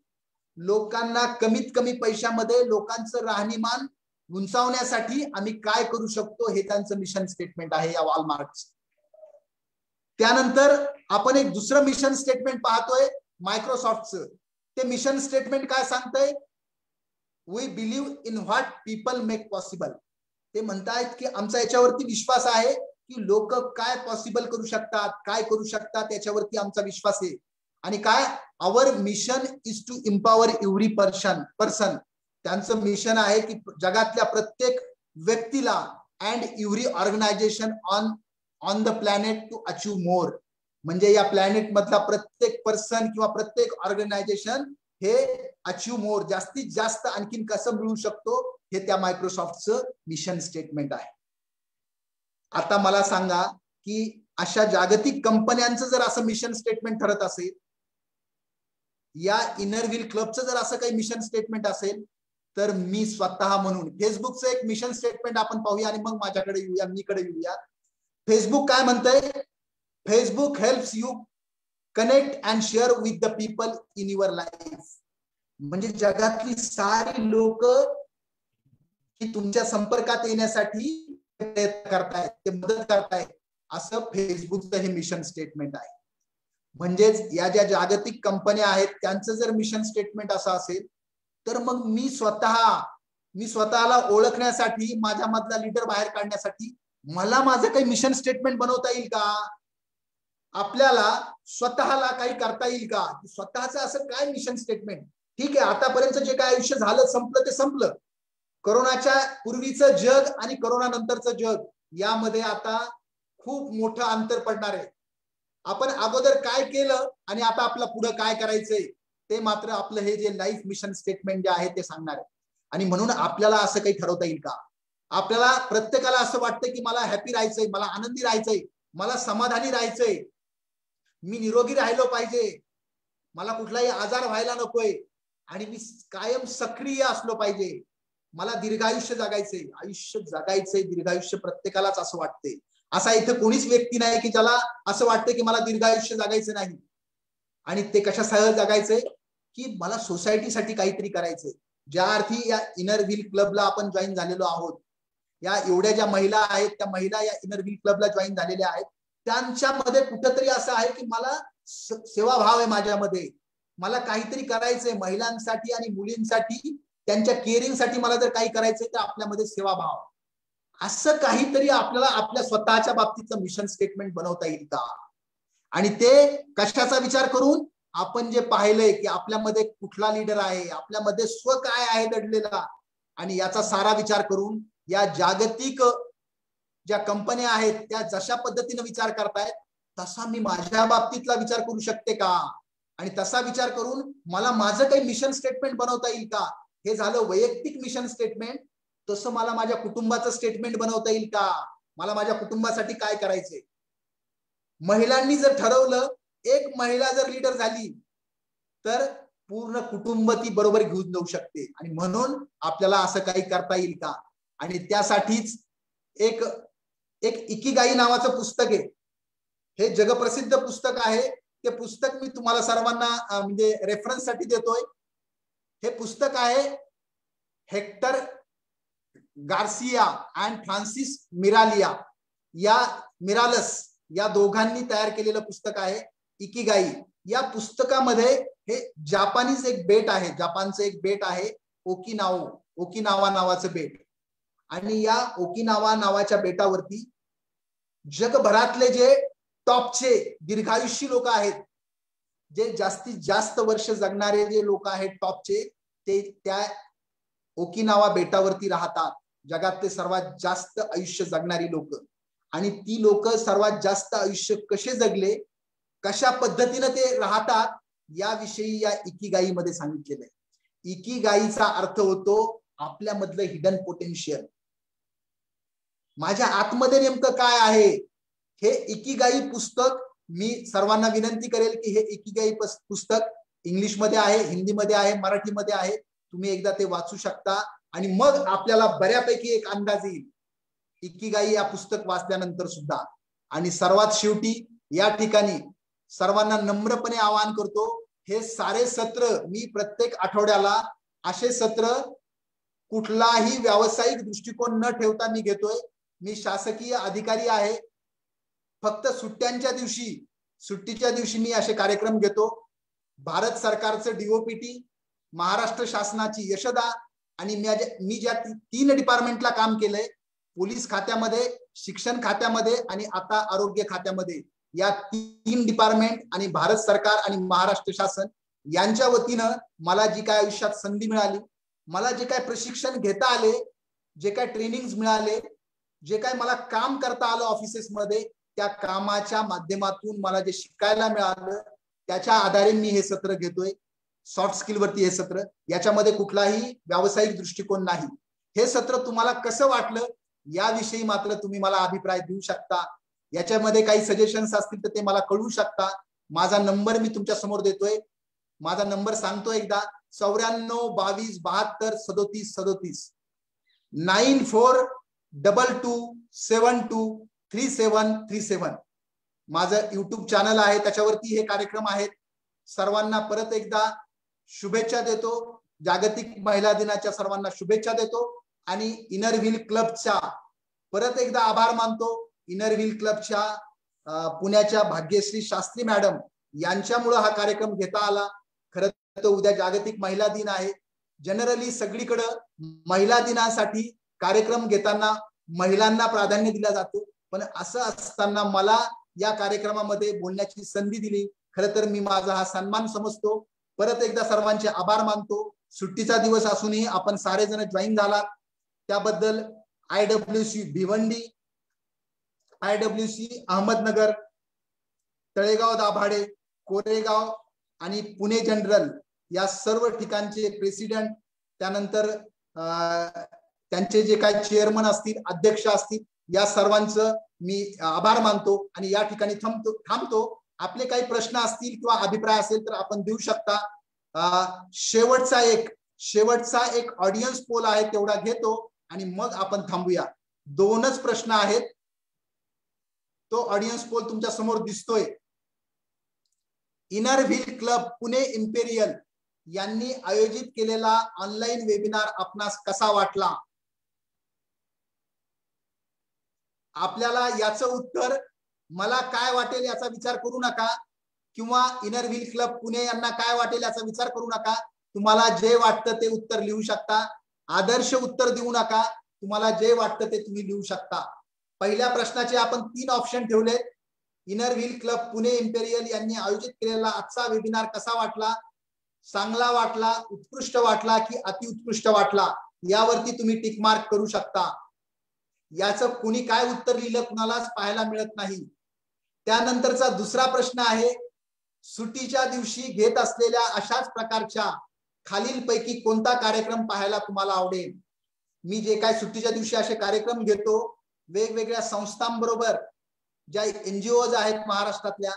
Speaker 2: लोकांना कमीत कमी पैशामध्ये लोकांचं राहणीमान उंचावण्यासाठी आम्ही काय करू शकतो, हे त्यांचं मिशन स्टेटमेंट आहे या वॉलमार्टचं. त्यानंतर आपण एक दुसरं मिशन स्टेटमेंट पाहतोय मायक्रोसॉफ्टचं. ते मिशन स्टेटमेंट काय सांगतंय, we believe in what people make possible. ते म्हणतायत की आमचा याच्यावरती विश्वास आहे की लोक काय पॉसिबल करू शकतात, काय करू शकतात, याच्यावरती आमचा विश्वास आहे. आणि काय, our mission is to empower every person. त्यांचं मिशन आहे की जगातल्या प्रत्येक व्यक्तीला and every organisation on the planet to achieve more. म्हणजे या प्लॅनेट मधला प्रत्येक पर्सन किंवा प्रत्येक ऑर्गनायझेशन हे अचीव्ह मोर, जास्तीत जास्त आणखीन कसं मिळू शकतो, हे त्या मायक्रोसॉफ्टचं मिशन स्टेटमेंट आहे. आता मला सांगा की अशा जागतिक कंपन्यांचं जर असं मिशन स्टेटमेंट ठरत असेल, या इनर व्हील क्लबचं जर असं काही मिशन स्टेटमेंट असेल, तर मी स्वतः म्हणून फेसबुकचं एक मिशन स्टेटमेंट आपण पाहूया आणि मग माझ्याकडे येऊया, मीकडे येऊया. फेसबुक काय म्हणतंय, Facebook helps you connect and share with the people in your life. म्हणजे जगातली सारी लोक की तुमच्या संपर्कात येण्यासाठी प्रयत्न करतायत, ते मदत करतायत, असं फेसबुकचं हे मिशन स्टेटमेंट आहे. म्हणजेच या ज्या जागतिक कंपन्या आहेत त्यांचं जर मिशन स्टेटमेंट असं असेल तर मग मी स्वतःला ओळखण्यासाठी, माझ्या मधला लीडर बाहेर काढण्यासाठी मला माझं काही मिशन स्टेटमेंट बनवता येईल का, आपल्याला स्वतःला काही करता येईल का, स्वतःचं असं काय मिशन स्टेटमेंट. ठीक आहे, आतापर्यंत जे काय आयुष्य झालं, संपलं ते संपलं. कोरोनाच्या पूर्वीचं जग आणि कोरोना नंतरचं जग यामध्ये आता खूप मोठं अंतर पडणार आहे. आपण अगोदर काय केलं आणि आता आपलं पुढे काय करायचंय ते मात्र आपलं हे जे लाईफ मिशन स्टेटमेंट जे आहे ते सांगणार आहे. आणि म्हणून आपल्याला असं काही ठरवता येईल का, आपल्याला प्रत्येकाला असं वाटतं की मला हॅपी राहायचंय, मला आनंदी राहायचंय, मला समाधानी राहायचंय, मी निरोगी राहिलो पाहिजे, मला कुठलाही आजार व्हायला नकोय आणि मी कायम सक्रिय असलो पाहिजे, मला दीर्घायुष्य जगायचंय. आयुष्य जगायचंय, दीर्घायुष्य प्रत्येकालाच असं वाटतंय. असा इथे कोणीच व्यक्ती नाही की ज्याला असं वाटतं की मला दीर्घायुष्य जगायचं नाही. आणि ते कशासह जगायचंय की मला सोसायटीसाठी काहीतरी करायचंय. ज्या अर्थी या इनर व्हील क्लबला आपण जॉईन झालेलो आहोत, या एवढ्या ज्या महिला आहेत त्या महिला या इनर व्हील क्लबला जॉईन झालेल्या आहेत, त्यांच्यामध्ये कुठंतरी असं आहे की मला सेवाभाव आहे माझ्यामध्ये, मला काहीतरी करायचंय महिलांसाठी आणि मुलींसाठी, त्यांच्या केअरिंगसाठी मला जर काही करायचंय तर आपल्यामध्ये सेवाभाव, असं काहीतरी आपल्याला आपल्या स्वतःच्या बाबतीचं मिशन स्टेटमेंट बनवता येईल का. आणि ते कशाचा विचार करून, आपण जे पाहिलंय की आपल्यामध्ये कुठला लीडर आहे, आपल्यामध्ये स्व काय आहे दडलेला, आणि याचा सारा विचार करून या जागतिक ज्या कंपन्या आहेत त्या जशा पद्धतीने विचार करतायत तसा मी माझ्या बाबतीतला विचार करू शकते का, आणि तसा विचार करून मला माझं काही मिशन स्टेटमेंट बनवता येईल का. हे झालं वैयक्तिक मिशन स्टेटमेंट. तसं मला माझ्या कुटुंबाचं स्टेटमेंट बनवता येईल का, मला माझ्या कुटुंबासाठी काय करायचंय. महिलांनी जर ठरवलं, एक महिला जर लीडर झाली तर पूर्ण कुटुंब ती बरोबर घेऊन जाऊ शकते. आणि म्हणून आपल्याला असं काही करता येईल का. आणि त्यासाठीच एक इकिगाई नावाचं पुस्तक आहे. हे जगप्रसिद्ध पुस्तक आहे. ते पुस्तक मी तुम्हाला सर्वांना म्हणजे रेफरन्स साठी देतोय. हे पुस्तक आहे हेक्टर गार्सिया अँड फ्रान्सिस मिरालस या दोघांनी तयार केलेलं पुस्तक आहे इकिगाई. या पुस्तकामध्ये हे जापानीज एक बेट आहे, जापानचं एक बेट आहे ओकिनावा नावाचं बेट. आणि या ओकिनावा नावाच्या बेटावरती जगभरातले जे टॉपचे दीर्घायुषी लोक आहेत, जे जास्तीत जास्त वर्ष जगणारे जे लोक आहेत टॉपचे, ते त्या ओकिनावा बेटावरती राहतात. जगातले सर्वात जास्त आयुष्य जगणारी लोक. आणि ती लोक सर्वात जास्त आयुष्य कसे जगले, कशा पद्धतीने ते राहतात, याविषयी या इकिगाई मध्ये सांगितलेलं आहे. इकिगाईचा अर्थ होतो आपल्यामधलं हिडन पोटेन्शियल. माझ्या आतमध्ये नेमकं काय आहे, हे इकिगाई पुस्तक मी सर्वांना विनंती करेल की हे इकिगाई पुस्तक इंग्लिशमध्ये आहे, हिंदीमध्ये आहे, मराठीमध्ये आहे. तुम्ही एकदा ते वाचू शकता आणि मग आपल्याला बऱ्यापैकी एक अंदाज येईल इकिगाई या पुस्तक वाचल्यानंतर सुद्धा. आणि सर्वात शेवटी या ठिकाणी सर्वांना नम्रपणे आवाहन करतो, हे सारे सत्र मी प्रत्येक आठवड्याला असे सत्र कुठलाही व्यावसायिक दृष्टिकोन न ठेवता मी घेतोय. मी शासकीय अधिकारी आहे. फक्त सुट्टीच्या दिवशी मी असे कार्यक्रम घेतो. भारत सरकारचं डीओपीटी, महाराष्ट्र शासनाची यशदा आणि मी ज्या 3 डिपार्टमेंटला काम केलंय, पोलीस खात्यामध्ये, शिक्षण खात्यामध्ये आणि आता आरोग्य खात्यामध्ये, या 3 डिपार्टमेंट आणि भारत सरकार आणि महाराष्ट्र शासन यांच्या वतीनं मला जी काय आयुष्यात संधी मिळाली, मला जे काय प्रशिक्षण घेता आले, जे काय ट्रेनिंग मिळाले, जे काय मला काम करता आलं ऑफिसेसमध्ये, त्या कामाच्या माध्यमातून मला जे शिकायला मिळालं त्याच्या आधारे मी हे सत्र घेतोय. सॉफ्ट स्किल वरती हे सत्र, याच्यामध्ये कुठलाही व्यावसायिक दृष्टिकोन नाही. हे सत्र तुम्हाला कसं वाटलं याविषयी मात्र तुम्ही मला अभिप्राय देऊ शकता. याच्यामध्ये काही सजेशन्स असतील तर ते मला कळवू शकता. माझा नंबर मी तुमच्या समोर देतोय. माझा नंबर सांगतो एकदा, 94 22 72 37 37 9422723737. माझं युट्यूब चॅनल आहे, त्याच्यावरती हे कार्यक्रम आहेत. सर्वांना परत एकदा शुभेच्छा देतो. जागतिक महिला दिनाच्या सर्वांना शुभेच्छा देतो. आणि इनर व्हील क्लबच्या परत एकदा आभार मानतो. इनर व्हील क्लबच्या पुण्याच्या भाग्यश्री शास्त्री मॅडम यांच्यामुळे हा कार्यक्रम घेता आला. खरं तर उद्या जागतिक महिला दिन आहे. जनरली सगळीकडे महिला दिनासाठी कार्यक्रम घेताना महिलांना प्राधान्य दिलं जातं, पण असं असताना मला या कार्यक्रमामध्ये बोलण्याची संधी दिली. खरं तर मी माझा हा सन्मान समजतो. परत एकदा सर्वांचे आभार मानतो. सुट्टीचा दिवस असूनही आपण सारे जण जॉईन झालात त्याबद्दल IWC भिवंडी, IWC अहमदनगर, तळेगाव दाभाडे, कोरेगाव आणि पुणे जनरल या सर्व ठिकाणचे प्रेसिडेंट, त्यानंतर त्यांचे जे काही चेअरमन असतील, अध्यक्ष असतील, या सर्वांचं मी आभार मानतो आणि या ठिकाणी थांबतो. आपले काही प्रश्न असतील किंवा अभिप्राय असेल तर आपण देऊ शकता. शेवटचा एक ऑडियन्स पोल आहे, तेवढा घेतो आणि मग आपण थांबूया. 2च प्रश्न आहेत. तो ऑडियन्स पोल तुमच्या समोर दिसतोय. Inner wheel club Pune imperial यांनी आयोजित केलेला ऑनलाईन वेबिनार आपणास कसा वाटला? आपल्याला याचं उत्तर मला काय वाटेल याचा विचार करू नका, किंवा इनर व्हील क्लब पुणे यांना काय वाटेल याचा विचार करू नका. तुम्हाला जे वाटतं ते उत्तर लिहू शकता. आदर्श उत्तर देऊ नका. तुम्हाला जे वाटतं ते तुम्ही लिहू शकता. पहिल्या प्रश्नाचे आपण 3 ऑप्शन ठेवले. Inner wheel club Pune imperial यांनी आयोजित केलेला आजचा वेबिनार कसा वाटला? चांगला वाटला, उत्कृष्ट वाटला की अतिउत्कृष्ट वाटला? यावरती तुम्ही टिक मार्क करू शकता. याचं कुणी काय उत्तर लिहिलं कुणालाच पाहायला मिळत नाही. त्यानंतरचा दुसरा प्रश्न आहे, सुट्टीच्या दिवशी घेत असलेल्या अशाच प्रकारच्या खालीलपैकी कोणता कार्यक्रम पाहायला तुम्हाला आवडेल? मी जे काय सुट्टीच्या दिवशी असे कार्यक्रम घेतो, वेगवेगळ्या संस्थांबरोबर, ज्या एनजीओज आहेत महाराष्ट्रातल्या,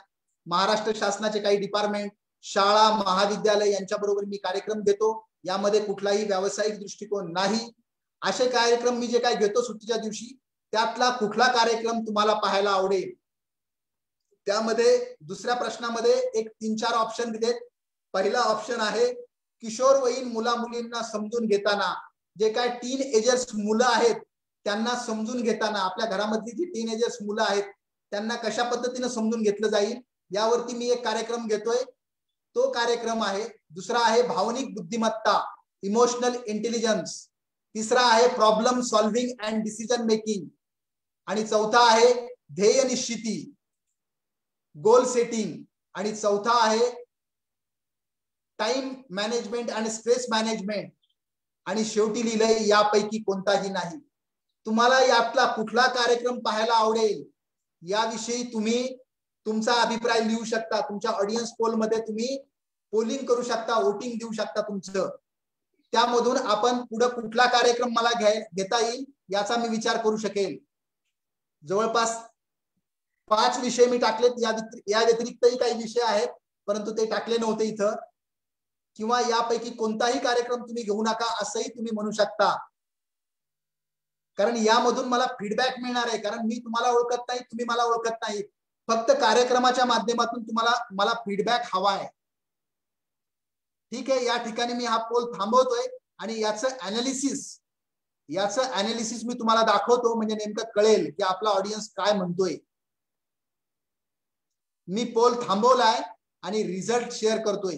Speaker 2: महाराष्ट्र शासनाचे काही डिपार्टमेंट, शाळा, महाविद्यालय यांच्याबरोबर मी कार्यक्रम घेतो. यामध्ये कुठलाही व्यावसायिक दृष्टिकोन नाही. असे कार्यक्रम मी जे काय घेतो सुट्टीच्या दिवशी, त्यातला कुठला कार्यक्रम तुम्हाला पाहायला आवडेल? त्यामध्ये दुसऱ्या प्रश्नामध्ये एक 3-4 ऑप्शन दिलेत. पहिला ऑप्शन आहे, किशोरवयीन मुला मुलींना समजून घेताना, जे काय टीन एजर्स मुलं आहेत त्यांना समजून घेताना, आपल्या घरामधली जी टीन एजर्स मुलं आहेत त्यांना कशा पद्धतीने समजून घेतलं जाईल यावरती मी एक कार्यक्रम घेतोय. तो कार्यक्रम आहे. दुसरा आहे भावनिक बुद्धिमत्ता, इमोशनल इंटेलिजन्स. तिसरा आहे problem solving and decision making. आणि चौथा आहे ध्येय निश्चिती, गोल सेटिंग. आणि चौथा आहे टाइम मॅनेजमेंट आणि स्ट्रेस मॅनेजमेंट. आणि शेवटी लिहिलंय यापैकी कोणताही नाही. तुम्हाला यातला कुठला कार्यक्रम पाहायला आवडेल याविषयी तुम्ही तुमचा अभिप्राय लिहू शकता. तुमच्या ऑडियन्स पोल मध्ये तुम्ही पोलिंग करू शकता, वोटिंग देऊ शकता तुमचं. त्यामधून आपण पुढे कुठला कार्यक्रम मला घेता येईल याचा मी विचार करू शकेल. जवळपास 5 विषय मी टाकलेत. या व्यतिरिक्तही काही विषय आहेत परंतु ते टाकले नव्हते इथं. किंवा यापैकी कोणताही कार्यक्रम तुम्ही घेऊ नका असंही तुम्ही म्हणू शकता, कारण यामधून मला फीडबॅक मिळणार आहे. कारण मी तुम्हाला ओळखत नाही, तुम्ही मला ओळखत नाही. फक्त कार्यक्रमाच्या माध्यमातून मला फीडबॅक हवा आहे. ठीक आहे, या ठिकाणी मी हा पोल थांबवतोय आणि याचं अनालिसिस मी तुम्हाला दाखवतो, म्हणजे नेमकं कळेल की आपला ऑडियन्स काय म्हणतोय. मी पोल थांबवलाय आणि रिझल्ट शेअर करतोय.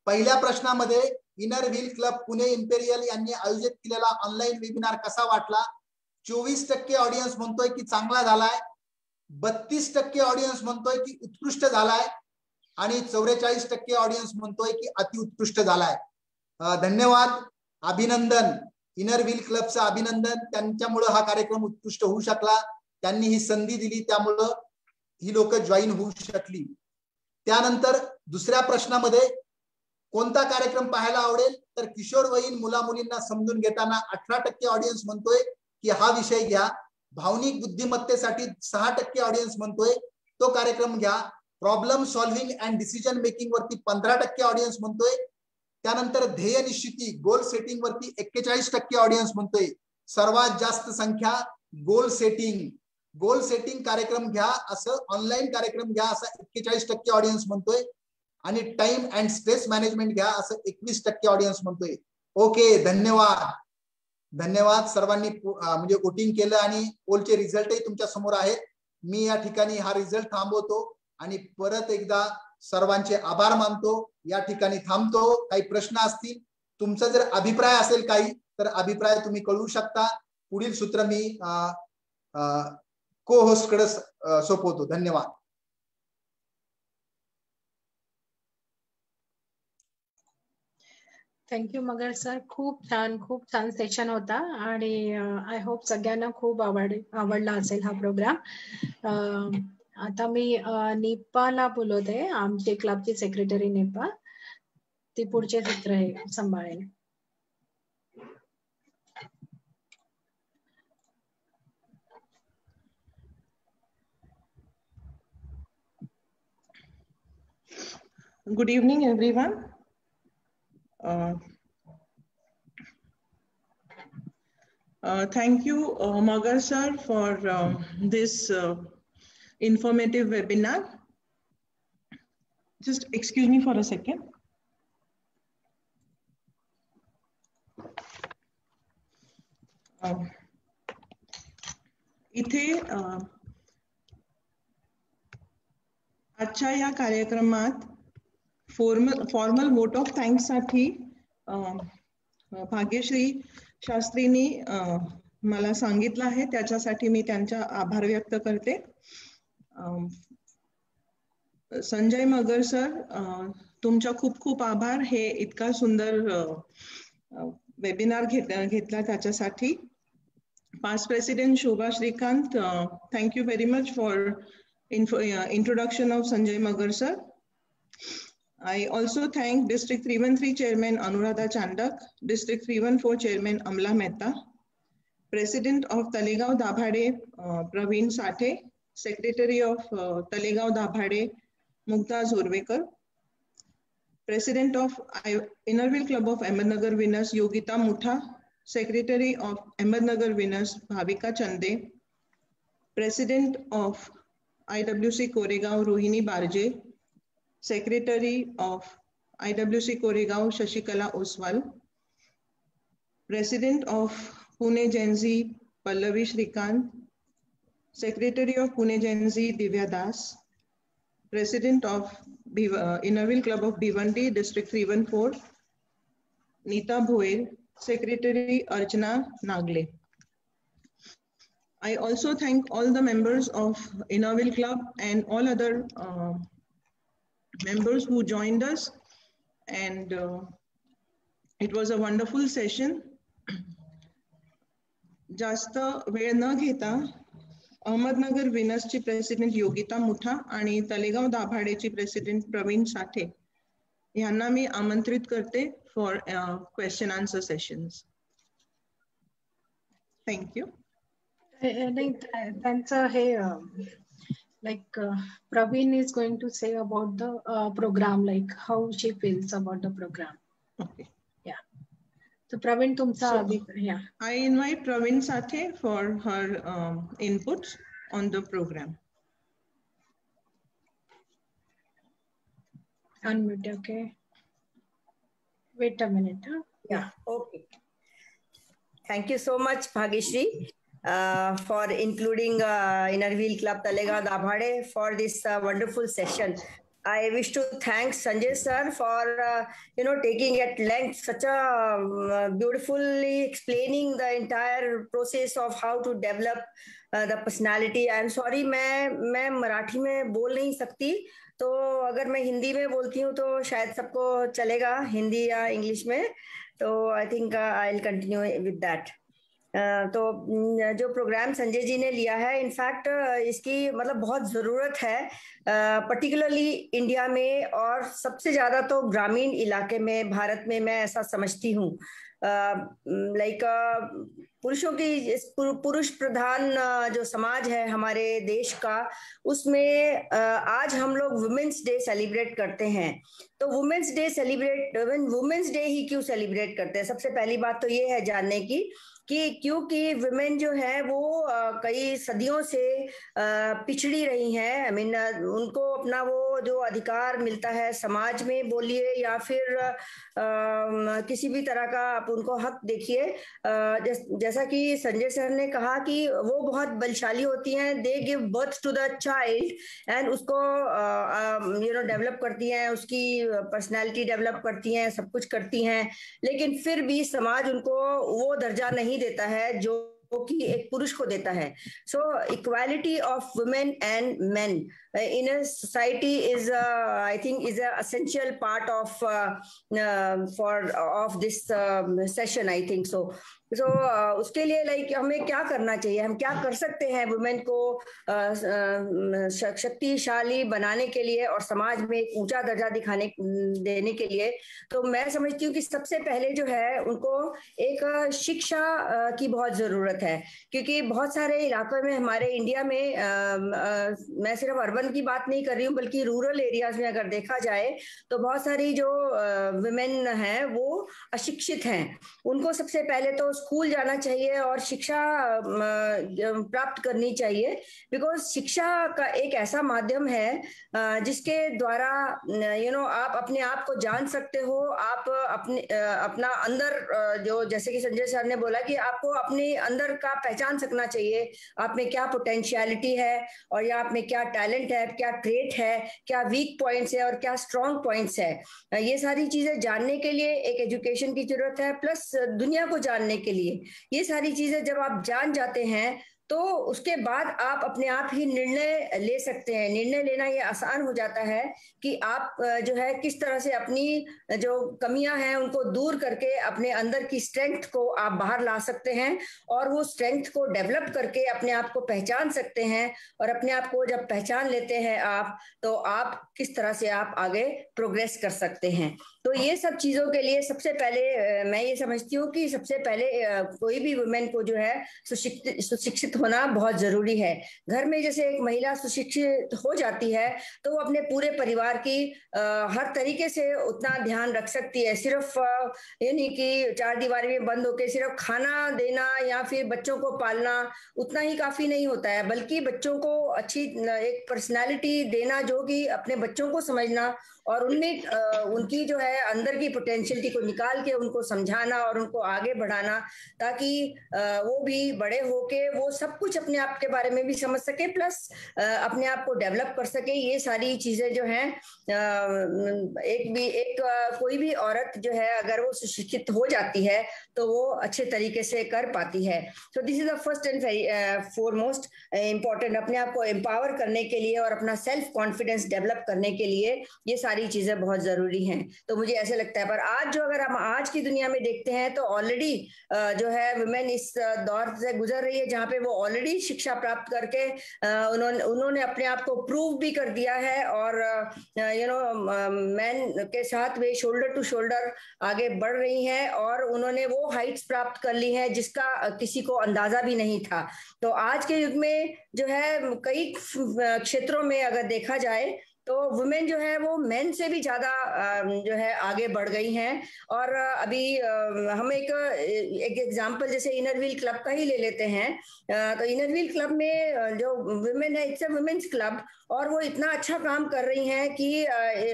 Speaker 2: पहिल्या प्रश्नामध्ये inner wheel club Pune imperial यांनी आयोजित केलेला ऑनलाईन वेबिनार कसा वाटला? 24% ऑडियन्स म्हणतोय की चांगला झालाय, 32% ऑडियन्स म्हणतोय की उत्कृष्ट झालाय आणि 44% ऑडियन्स म्हणतोय की अतिउत्कृष्ट झालाय. धन्यवाद, अभिनंदन. इनर व्हील क्लबचं अभिनंदन. त्यांच्यामुळे हा कार्यक्रम उत्कृष्ट होऊ शकला. त्यांनी ही संधी दिली, त्यामुळं ही लोक जॉईन होऊ शकली. त्यानंतर दुसऱ्या प्रश्नामध्ये कोणता कार्यक्रम पाहायला आवडेल, तर किशोरवयीन मुला मुलींना समजून घेताना 18% ऑडियन्स म्हणतोय की हा विषय घ्या. भावनिक बुद्धिमत्तेसाठी 6% ऑडियन्स म्हणतोय तो कार्यक्रम घ्या. Problem solving and decision making वरती 15% ऑडियन्स म्हणतोय. त्यानंतर ध्येय निश्चिती, गोल सेटिंग वरती 41% ऑडियन्स म्हणतोय. सर्वात जास्त संख्या गोल सेटिंग कार्यक्रम घ्या असं, ऑनलाईन कार्यक्रम घ्या असं 41% ऑडियन्स म्हणतोय. आणि टाइम अँड स्ट्रेस मॅनेजमेंट घ्या असं 21% ऑडियन्स म्हणतोय. ओके, धन्यवाद सर्वांनी म्हणजे वोटिंग केलं आणि पोलचे रिझल्टही तुमच्या समोर आहेत. मी या ठिकाणी हा रिझल्ट थांबवतो आणि परत एकदा सर्वांचे आभार मानतो. या ठिकाणी थांबतो. काही प्रश्न असतील, तुमचा जर अभिप्राय असेल काही, तर अभिप्राय तुम्ही कळवू शकता. पुढील सूत्र मी को होस्ट कडे सोपवतो. धन्यवाद.
Speaker 3: थँक्यू मगर सर, खूप छान सेशन होता आणि आय होप सगळ्यांना खूप आवडला असेल हा प्रोग्राम. आता मी नेपाला बोलवते, आमचे क्लबची सेक्रेटरी नेपा, ती पुढचे सत्र हे सांभाळेल.
Speaker 1: Good evening, everyone. Thank you, Magar sir, for this informative webinar. Just excuse me for a second. इथे आजच्या या कार्यक्रमात फॉर्मल वोट ऑफ थँक्स साठी भाग्यश्री शास्त्रींनी मला सांगितलं आहे, त्याच्यासाठी मी त्यांचा आभार व्यक्त करते. संजय मगर सर, तुमचा खूप खूप आभार हे इतका सुंदर वेबिनार घेतला त्याच्यासाठी. Past President Shobha Shrikant, thank you very much for introduction of Sanjay Magar sir. I also thank District 313 Chairman Anuradha Chandak, District 314 Chairman Amla Mehta, President of Talegaon Dabhade Praveen Sathe, Secretary of Talegaon Dabhade Mugdaz Urvekar, President of Innerville Club of Ahmednagar Winners Yogita Mutha, Secretary of Ahmednagar Winners Bhavika Chande, President of IWC Koregaon Rohini Barje, Secretary of IWC Koregaon Shashikala Oswal, President of Pune Gen Z Pallavi Shrikant, Secretary of Pune Gen Z Divya Das, President of Innerville Club of Bhiwandi District 314 Neeta Bhoel, Secretary Archana Nagle. I also thank all the members of Innerville Club and all other members who joined us, and it was a wonderful session. जास्त वेळ न घेता Ahmednagar विनर्सची president Yogita Mutha आणि Talegaon दाभाडेची president Pravin साठे यांना मी आमंत्रित करते for question answer sessions. Thank you.
Speaker 3: त्यांचं हे like Praveen is going to say about the program, like how she feels about the program.
Speaker 1: Okay.
Speaker 3: Yeah. So Praveen, yeah.
Speaker 1: I invite Praveen Sathe for her inputs on the program.
Speaker 3: Unmute, okay. Wait a minute. Huh?
Speaker 4: Yeah, okay. Thank you so much, Bhagyashree. For including Innerville Club Talegaon Dabhade for this wonderful session. I wish to thank Sanjay sir for taking at length such a beautifully explaining the entire process of how to develop the personality. I am sorry, मैं मराठी में बोल नहीं सकती, तो अगर मैं हिंदी में बोलती हूँ तो शायद सबको चलेगा, हिंदी या इंग्लिश में. तो I think I'll continue with that. तो जो प्रोग्राम संजय जी ने लिया है, इनफैक्ट इसकी मतलब बहुत ज़रूरत है, पर्टिकुलरली इंडिया में और सबसे ज़्यादा तो ग्रामीण इलाके में भारत में मैं ऐसा समझती हूँ. लाइक पुरुषों की पुरुष प्रधान जो समाज है हमारे देश का, उसमें आज हम लोग वुमेन्स डे सेलिब्रेट करते हैं. तो वुमेन्स डे वुमेन्स डे ही क्यों सेलिब्रेट करते हैं? सबसे पहली बात तो ये है जानने की कि क्योंकि वुमेन जो है वो कई सदियों से पिछड़ी रही हैं. आई मीन उनको अपना वो जो अधिकार मिलता है समाज में बोलिए या फिर किसी भी तरह का आप उनको हक देखिए. जैसा कि संजय सर ने कहा कि वो बहुत बलशाली होती हैं. They give birth to the child and उसको डेवलप करती हैं, उसकी पर्सनैलिटी डेवलप करती हैं, सब कुछ करती हैं, लेकिन फिर भी समाज उनको वो दर्जा नहीं देता है जो कि एक पुरुष को देता है. So equality of women end main in a society is I think is a essential part of of this session, I think so. So उसके लिए लाइक हमें क्या करना चाहिए, हम क्या कर सकते हैं वुमेन को शक्तिशाली बनाने के लिए और समाज में एक ऊंचा दर्जा देने के लिए. तो मैं समझती हूँ कि सबसे पहले जो है उनको एक शिक्षा की बहुत जरूरत है, क्योंकि बहुत सारे इलाकों में हमारे इंडिया में मैं सिर्फ अर्बन की बात नहीं कर रही हूँ बल्कि रूरल एरियाज में अगर देखा जाए तो बहुत सारी जो वुमेन हैं वो अशिक्षित हैं. उनको सबसे पहले तो स्कूल जाना चाहिए और शिक्षा प्राप्त करनी चाहिए, बिकॉज शिक्षा का एक ऐसा माध्यम है जिसके द्वारा आप अपने आप को जान सकते हो. आप अपना अंदर जो जैसे कि संजय सर ने बोला कि आपको अपने अंदर का पहचान सकना चाहिए, आप में क्या पोटेंशियलिटी है और या आप में क्या टैलेंट है, क्या ट्रेट है, क्या वीक पॉइंट्स है और क्या स्ट्रॉन्ग पॉइंट्स है. ये सारी चीजें जानने के लिए एक एजुकेशन की जरूरत है, प्लस दुनिया को जानने के लिए. ये सारी चीजें जब आप जान जाते हैं तो उसके बाद आप अपने आप ही निर्णय ले सकते हैं। निर्णय लेना ये आसान हो जाता है कि आप जो है किस तरह से अपनी जो कमियां हैं उनको दूर करके अपने अंदर की स्ट्रेंथ को आप बाहर ला सकते हैं, और वो स्ट्रेंथ को डेवलप करके अपने आप को पहचान सकते हैं। और अपने आप को जब पहचान लेते हैं आप, तो आप किस तरह से आप आगे प्रोग्रेस कर सकते हैं। तो ये सब चीजों के लिए सबसे पहले मैं ये समझती हूँ कि सबसे पहले कोई भी वुमेन को जो है सुशिक्षित होना बहुत जरूरी है। घर में जैसे एक महिला सुशिक्षित हो जाती है तो वो अपने पूरे परिवार की हर तरीके से उतना ध्यान रख सकती है। सिर्फ ये नहीं कि चार दीवारी में बंद होकर सिर्फ खाना देना या फिर बच्चों को पालना उतना ही काफी नहीं होता है, बल्कि बच्चों को अच्छी एक पर्सनालिटी देना, जो कि अपने बच्चों को समझना और उनमें उनकी जो है अंदर की पोटेंशियलिटी को निकाल के उनको समझाना और उनको आगे बढ़ाना, ताकि वो भी बड़े होके वो सब कुछ अपने आप के बारे में भी समझ सके, प्लस अपने आप को डेवलप कर सके। ये सारी चीजें जो हैं कोई भी औरत जो है अगर वो सुशिक्षित हो जाती है तो वो अच्छे तरीके से कर पाती है। So this is the first end foremost important. अपने आप को एम्पावर करने के लिए और अपना सेल्फ कॉन्फिडेंस डेवलप करने के लिए ये सारी चीजें बहुत जरूरी हैं। तो मुझे ऐसे लगता है। पर आज जो अगर हम आज की दुनिया में देखते हैं तो ऑलरेडी जो है वुमेन इस दौर से गुजर रही है जहाँ पे वो ऑलरेडी शिक्षा प्राप्त करके उन्होंने अपने आप को प्रूव भी कर दिया है, और मैन के साथ वे शोल्डर टू शोल्डर आगे बढ़ रही हैं, और उन्होंने वो हाइट्स प्राप्त कर ली हैं जिसका किसी को अंदाजा भी नहीं था। तो आज के युग में जो है कई क्षेत्रों में अगर देखा जाए तो वुमेन जो है वो मेन से भी ज्यादा जो है आगे बढ़ गई हैं। और अभी हम एक एग्जांपल जैसे इनर व्हील क्लब का ही ले लेते हैं। तो इनर व्हील क्लब में जो वुमेन है, इट्स अ वुमेन्स क्लब, और वो इतना अच्छा काम कर रही हैं कि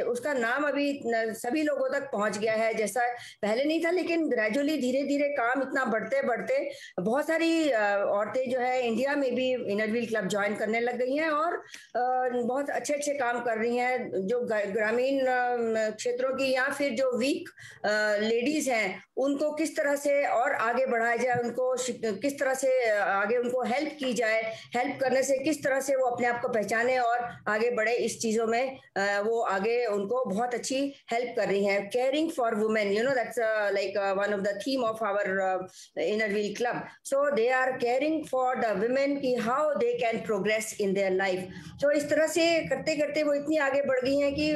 Speaker 4: उसका नाम अभी सभी लोगों तक पहुंच गया है। जैसा पहले नहीं था, लेकिन ग्रेजुअली धीरे धीरे काम इतना बढ़ते बढ़ते बहुत सारी औरतें जो है इंडिया में भी इनर व्हील क्लब ज्वाइन करने लग गई हैं और बहुत अच्छे अच्छे काम कर रही हैं। जो ग्रामीण क्षेत्रों की या फिर जो वीक लेडीज हैं उनको किस तरह से और आगे बढ़ाया जाए, उनको किस तरह से आगे उनको हेल्प की जाए, हेल्प करने से किस तरह से वो अपने आप को पहचाने और आगे बढ़े, इस चीजों में वो आगे उनको बहुत अच्छी हेल्प कर रही हैं। Caring for women, you know, that's like one of the theme of our inner wheel club. So they are caring for the women की how they can progress in their life. तो इस तरह से करते करते वो इतनी आगे बढ़ गई हैं कि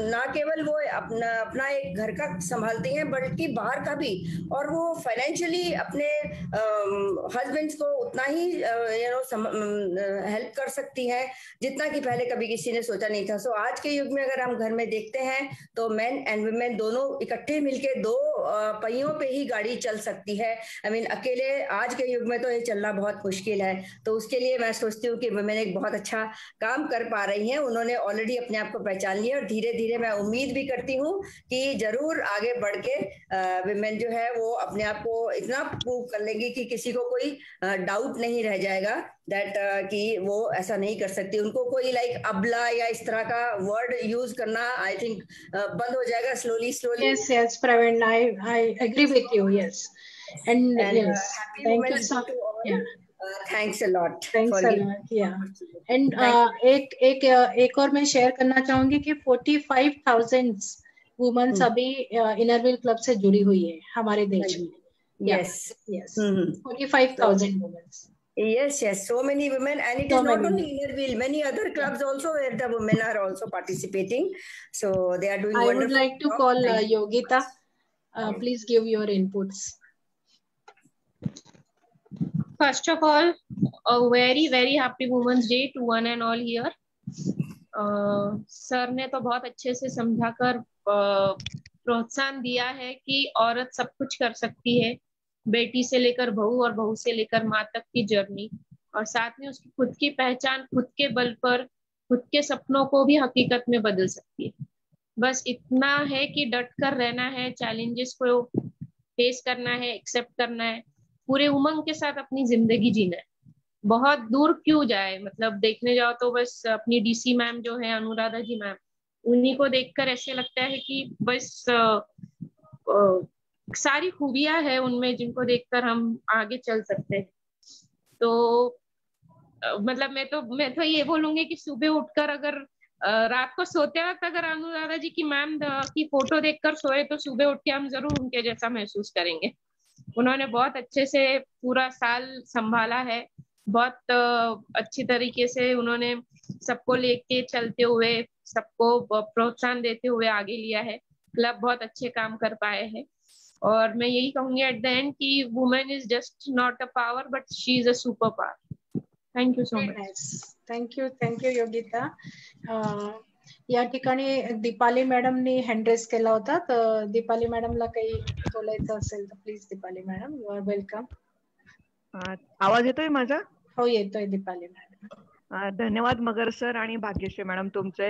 Speaker 4: ना केवल वो अपना एक घर का संभालती हैं बल्कि बाहर का भी, और वो फाइनेंशियली अपने हस्बैंड्स को उतना ही हेल्प कर सकती हैं जितना कि पहले कभी किसी ने सोचा नहीं था। सो आज के युग में अगर हम घर में देखते हैं तो मेन एंड वुमेन दोनों इकट्ठे मिलके दो पहियों पे ही गाड़ी चल सकती है। आई मीन अकेले आज के युग में तो ये चलना बहुत मुश्किल है। तो उसके लिए मैं सोचती हूँ कि वुमेन एक बहुत अच्छा काम कर पा रही हैं। उन्होंने ऑलरेडी अपने आप को पहचान लिया और धीरे धीरे मैं उम्मीद भी करती हूँ कि जरूर आगे बढ़ के वुमेन जो है वो अपने आप को इतना प्रूव कर लेंगी कि किसी को कोई डाउट नहीं रह जाएगा दैट कि वो ऐसा नहीं कर सकती। उनको कोई लाइक अबला या इस तरह का वर्ड यूज करना आई थिंक बंद हो जाएगा slowly slowly.
Speaker 3: Yes, Praveen, I agree with you. Yes, and yes, thank you so much. Yeah.
Speaker 4: Thanks a lot.
Speaker 3: Thanks a lot. Yeah. And एक और मैं शेयर करना चाहूंगी कि 45,000 वुमेन्स अभी इनर व्हील क्लब से जुड़ी हुई है हमारे देश में।
Speaker 4: Yes.
Speaker 3: 45,000 women.
Speaker 4: Yes, so many women, and it is not only inner wheel, many other clubs also where the women are also participating. So they are doing wonderful.
Speaker 3: I would like to call Yogita. Please give your inputs.
Speaker 5: First of all, a very very happy Women's Day to one and all here. Sir ने तो बहुत अच्छे से समझाकर प्रोत्साहन दिया है कि औरत सब कुछ कर सकती है, बेटी से लेकर बहू और बहू से लेकर माँ तक की जर्नी, और साथ में उसकी खुद की पहचान खुद के बल पर खुद के सपनों को भी हकीकत में बदल सकती है। बस इतना है कि डट कर रहना है, चैलेंजेस को फेस करना है, एक्सेप्ट करना है, पूरे उमंग के साथ अपनी जिंदगी जीना है। बहुत दूर क्यों जाए, मतलब देखने जाओ तो बस अपनी डीसी मैम जो है अनुराधा जी मैम, उन्हीं को देखकर ऐसे लगता है कि बस सारी खूबियां है उनमें जिनको देखकर हम आगे चल सकते हैं। तो मतलब मैं तो ये बोलूंगी कि सुबह उठकर अगर रात को सोते वक्त अगर अनुराधा जी की मैम की फोटो देखकर सोए तो सुबह उठ के हम जरूर उनके जैसा महसूस करेंगे। उन्होंने बहुत अच्छे से पूरा साल संभाला है, बहुत अच्छी तरीके से उन्होंने सबको लेके चलते हुए, सबको प्रोत्साहन देते हुए आगे लिया है। क्लब बहुत अच्छे काम कर पाए हैं और मैं यही कहूंगी एट द एंड कि women is just not a power but she is a super power. Thank you so much.
Speaker 3: Thank you Yogita. या ठिकाणी दीपाली मॅडमनी हँड रेस केला होता, तर दीपाली मॅडमला काही बोलायचं असेल तर please Deepali madam, you are welcome.
Speaker 6: आवाज येतोय माझा?
Speaker 3: हो येतोय दीपाली मॅडम.
Speaker 6: धन्यवाद मगर सर आणि भाग्यश्री मॅडम तुमचे.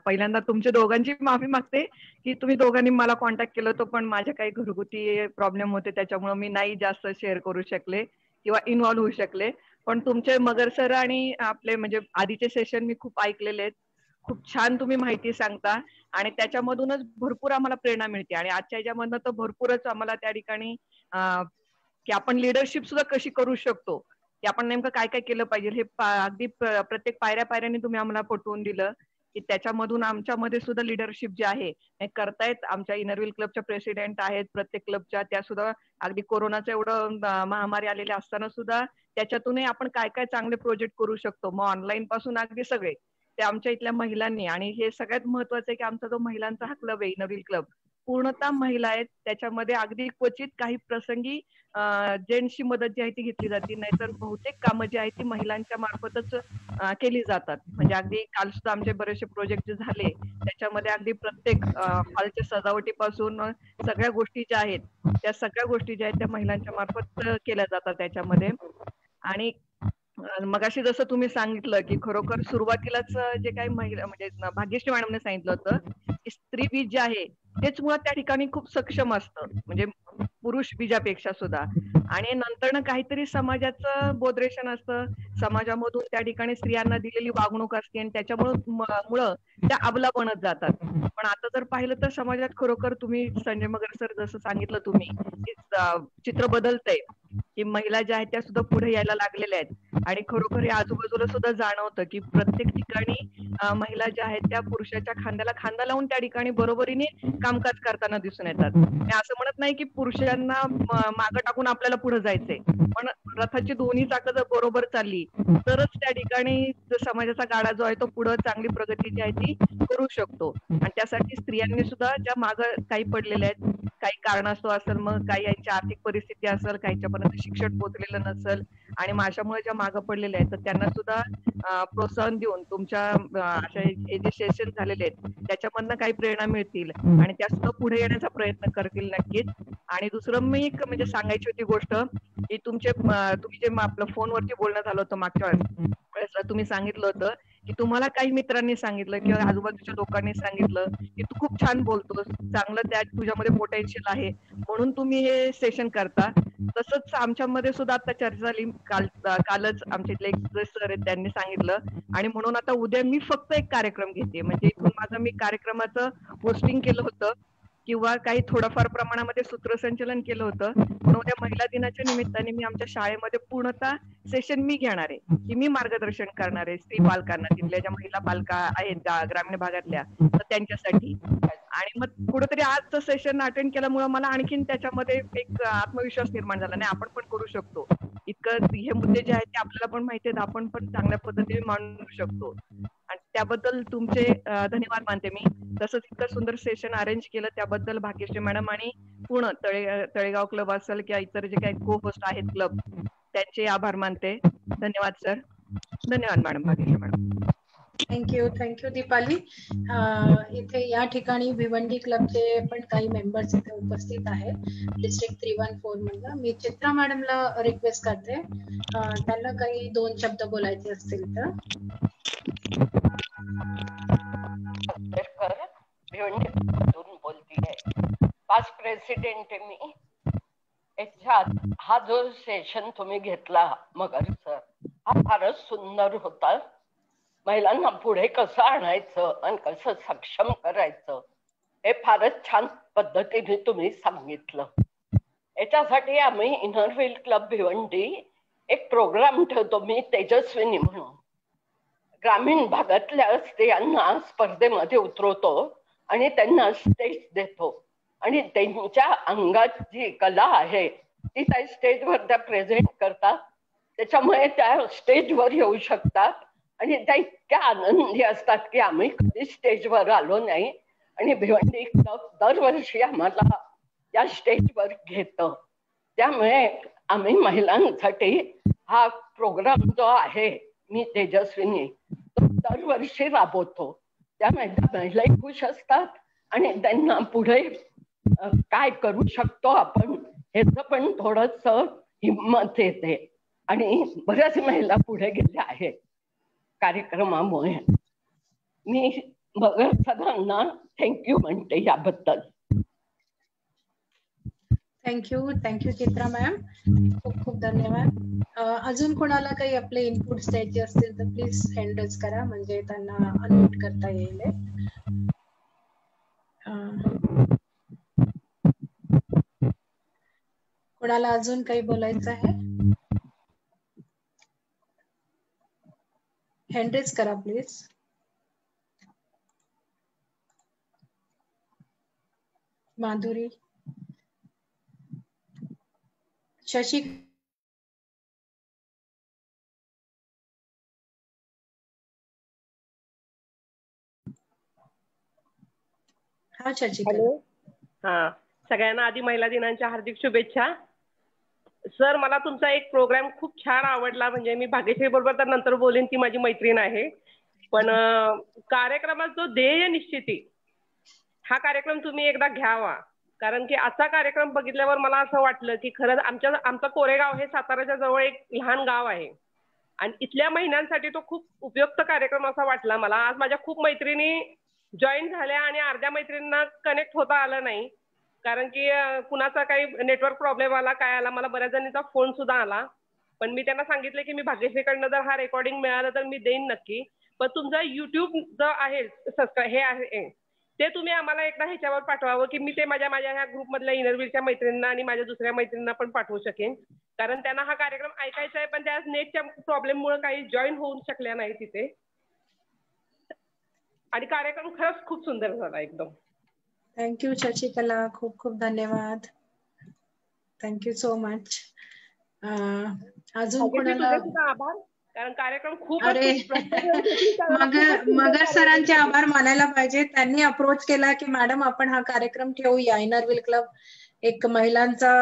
Speaker 6: पहिल्यांदा तुमच्या दोघांची माफी मागते की तुम्ही दोघांनी मला कॉन्टॅक्ट केलं होतं, पण माझ्या काही घरगुती प्रॉब्लेम होते त्याच्यामुळे मी नाही जास्त शेअर करू शकले किंवा इन्व्हॉल्व्ह होऊ शकले. पण तुमचे मगर सर आणि आपले म्हणजे आधीचे सेशन मी खूप ऐकलेले आहेत. खूप छान तुम्ही माहिती सांगता आणि त्याच्यामधूनच भरपूर आम्हाला प्रेरणा मिळते आणि आजच्या याच्यामधनं तर भरपूरच आम्हाला त्या ठिकाणी की आपण लिडरशिप सुद्धा कशी करू शकतो, की आपण नेमकं काय काय केलं पाहिजे हे अगदी प्रत्येक पायऱ्याने तुम्ही आम्हाला पटवून दिलं की त्याच्यामधून आमच्यामध्ये सुद्धा लिडरशिप जे आहे हे करतायत. आमच्या इनरव्हील क्लबच्या प्रेसिडेंट आहेत प्रत्येक क्लबच्या, त्या सुद्धा अगदी कोरोनाचं एवढं महामारी आलेली असताना सुद्धा त्याच्यातूनही आपण काय काय चांगले प्रोजेक्ट करू शकतो, मग ऑनलाईन पासून अगदी सगळे ते आमच्या इथल्या महिलांनी. आणि हे सगळ्यात महत्वाचं आहे की आमचा जो महिलांचा हा क्लब आहे इनरव्हील क्लब पूर्णतः महिला आहेत. त्याच्यामध्ये अगदी क्वचित काही प्रसंगी जेंट्सची मदत जी आहे ती घेतली जाते, नाहीतर बहुतेक कामं जी आहेत ती महिलांच्या मार्फतच केली जातात. म्हणजे अगदी काल सुद्धा आमचे बरेचसे प्रोजेक्ट जे झाले त्याच्यामध्ये अगदी प्रत्येक हॉलच्या सजावटीपासून सगळ्या गोष्टी ज्या आहेत त्या सगळ्या गोष्टी ज्या आहेत त्या महिलांच्या मार्फत केल्या जातात त्याच्यामध्ये. आणि मगाशी जसं तुम्ही सांगितलं की खरोखर सुरुवातीलाच जे काही महिला म्हणजे भाग्यश्री मॅडमने सांगितलं होतं की स्त्री बीज जे आहे तेच मुळात त्या ठिकाणी खूप सक्षम असतं, म्हणजे पुरुष बीजापेक्षा सुद्धा. आणि नंतर काहीतरी समाजाचं बोधरेशन असतं, समाजामधून त्या ठिकाणी स्त्रियांना दिलेली वागणूक असते आणि त्याच्यामुळं त्या अबला बनत जातात. पण आता जर पाहिलं तर समाजात खरोखर तुम्ही संजय मगर सर जसं सांगितलं तुम्ही की चित्र बदलतंय, की महिला ज्या आहेत त्या सुद्धा पुढे यायला लागलेल्या आहेत. आणि खरोखर हे आजूबाजूला सुद्धा जाणवतं की प्रत्येक ठिकाणी महिला ज्या आहेत त्या पुरुषाच्या खांद्याला खांदा लावून त्या ठिकाणी बरोबरीने कामकाज करताना दिसून येतात. मी असं म्हणत नाही की पुरुषांना मागं टाकून आपल्याला पुढे जायचंय, पण रथाची दोन्ही चाकं जर बरोबर चालली तरच त्या ठिकाणी समाजाचा गाडा जो आहे तो पुढे चांगली प्रगती जी आहे ती करू शकतो. आणि त्यासाठी स्त्रियांनी सुद्धा ज्या मागं काही पडलेल्या आहेत, काही कारणास्तव असेल, मग काही यांची आर्थिक परिस्थिती असेल, काहीच्यापर्यंत शिक्षण पोहोचलेलं नसेल आणि माझ्यामुळे ज्या मागं पडलेल्या आहेत तर त्यांना सुद्धा प्रोत्साहन देऊन तुमच्या अशा हे जे सेशन झालेले आहेत त्याच्यामधनं काही प्रेरणा मिळतील आणि त्या सुद्धा पुढे येण्याचा प्रयत्न करतील नक्कीच. आणि दुसरं मी एक म्हणजे सांगायची होती गोष्ट की तुम्ही जे आपलं फोनवरती बोलणं झालं होतं मागच्या वेळेस तुम्ही सांगितलं होतं की तुम्हाला काही मित्रांनी सांगितलं किंवा आजूबाजूच्या लोकांनी सांगितलं की तू खूप छान बोलतोस, चांगलं त्या तुझ्यामध्ये पोटेन्शियल आहे म्हणून तुम्ही हे सेशन करता. तसंच आमच्यामध्ये सुद्धा आता चर्चा झाली, कालच आमचे इथले एक्सप्रेस सर आहेत त्यांनी सांगितलं आणि म्हणून आता उद्या मी फक्त एक कार्यक्रम घेते, म्हणजे इथून माझं मी कार्यक्रमाचं होस्टिंग केलं होतं किंवा काही थोडंफार प्रमाणामध्ये सूत्रसंचलन केलं होतं. पण उद्या महिला दिनाच्या निमित्ताने मी आमच्या शाळेमध्ये पूर्णतः सेशन मी घेणार आहे की मी मार्गदर्शन करणार आहे स्त्री पालकांना, तिथल्या ज्या महिला पालका आहेत ग्रामीण भागातल्या तर त्यांच्यासाठी. आणि मग कुठेतरी आजचं सेशन अटेंड केल्यामुळे मला आणखीन त्याच्यामध्ये एक आत्मविश्वास निर्माण झाला, नाही आपण पण करू शकतो, इतकं हे मुद्दे जे आहेत ते आपल्याला पण माहिती आहेत, आपण पण चांगल्या पद्धतीने मांडू शकतो. आणि त्याबद्दल तुमचे धन्यवाद मानते मी. तसंच इतकं सुंदर सेशन अरेंज केलं त्याबद्दल भाग्यश्री मॅडम आणि पूर्ण तळेगाव क्लब असेल किंवा इतर जे काही को होस्ट आहेत क्लब त्यांचे आभार मानते. धन्यवाद सर. धन्यवाद madam. Bhagyashree madam.
Speaker 3: Thank you Deepali. इथे या ठिकाणी भिवंडी क्लबचे पण काही मेंबर्स इथे उपस्थित आहेत डिस्ट्रिक्ट 314 मधलं. मी चित्रा मॅडमला रिक्वेस्ट करते त्यांना काही 2 शब्द बोलायचे असतील तर.
Speaker 7: भिवंडीतून बोलतीये, पास्ट प्रेसिडेंट आहे मी. याच्यात हा जो सेशन तुम्ही घेतला मगर सर हा फारच सुंदर होता. महिलांना पुढे कसं आणायचं आणि कसं सक्षम करायचं हे फारच छान पद्धतीने तुम्ही सांगितलं. याच्यासाठी आम्ही इनरव्हील क्लब भिवंडी एक प्रोग्राम ठेवतो मी तेजस्विनी म्हणून. ग्रामीण भागातल्या स्त्रियांना स्पर्धेमध्ये उतरवतो आणि त्यांना स्टेज देतो आणि त्यांच्या अंगात जी कला आहे ती त्या स्टेजवर त्या प्रेझेंट करतात. त्याच्यामुळे त्या स्टेजवर येऊ शकतात आणि त्या इतक्या आनंदी असतात की आम्ही कधी स्टेजवर आलो नाही आणि भिवंडी क्लब दरवर्षी आम्हाला या स्टेजवर घेतं. त्यामुळे आम्ही महिलांसाठी हा प्रोग्राम जो आहे मी तेजस्विनी तो दरवर्षी राबवतो. त्यामुळे महिलाही खुश असतात आणि त्यांना पुढे काय करू शकतो आपण ह्याचं पण थोडस हिंमत येते आणि बऱ्याच महिला पुढे गेल्या आहेत कार्यक्रमामुळे. मी मगर सरांना थँक्यू म्हणते याबद्दल.
Speaker 3: थँक्यू चित्रा मॅम, खूप खूप धन्यवाद. अजून कोणाला काही आपले इनपुट द्यायचे असतील तर प्लीज हँड रेज करा, म्हणजे त्यांना अनम्यूट करता येईल. कोणाला अजून काही बोलायचं आहे? हँड रेज करा प्लीज. माधुरी, शशी, हा शशी.
Speaker 8: हॅलो. हा, सगळ्यांना आधी महिला दिनाच्या हार्दिक शुभेच्छा. सर, मला तुमचा एक प्रोग्राम खूप छान आवडला. म्हणजे मी भाग्यश्री बरोबर तर नंतर बोलेन, ती माझी मैत्रीण आहे. पण कार्यक्रमात जो ध्येय निश्चिती हा कार्यक्रम तुम्ही एकदा घ्यावा. कारण की असा कार्यक्रम बघितल्यावर मला असं वाटलं की खरंच आमचं कोरेगाव हे साताऱ्याच्या जवळ एक लहान गाव आहे आणि इथल्या महिलांसाठी तो खूप उपयुक्त कार्यक्रम असा वाटला मला. आज माझ्या खूप मैत्रिणी जॉईन झाल्या आणि अर्ध्या मैत्रिणींना कनेक्ट होता आलं नाही कारण की कुणाचा काही नेटवर्क प्रॉब्लेम आला, काय आला. मला बऱ्याच जणींचा फोन सुद्धा आला, पण मी त्यांना सांगितलं की मी भाग्यश्रीकडनं जर हा रेकॉर्डिंग मिळालं तर मी देईन नक्की. पण तुमचा युट्यूब जो आहे हे आहे ते तुम्ही आम्हाला एकदा ह्याच्यावर पाठवावं की मी ते माझ्या ह्या ग्रुपमधल्या इनरव्हीलच्या मैत्रिणींना आणि माझ्या दुसऱ्या मैत्रिणींना पण पाठवू शकेन. कारण त्यांना हा कार्यक्रम ऐकायचा आहे पण त्या नेटच्या प्रॉब्लेममुळे काही जॉईन होऊ शकल्या नाही तिथे. आणि कार्यक्रम खरंच खूप सुंदर झाला एकदम.
Speaker 3: थँक्यू शशिकला, खूप खूप धन्यवाद. Thank you so much. अजून कोणाला
Speaker 8: आभार, कारण कार्यक्रम खूप.
Speaker 3: अरे मगर सरांचे आभार मानायला पाहिजे. त्यांनी अप्रोच केला की मॅडम आपण हा कार्यक्रम ठेवूया. इनरव्हील क्लब एक महिलांचा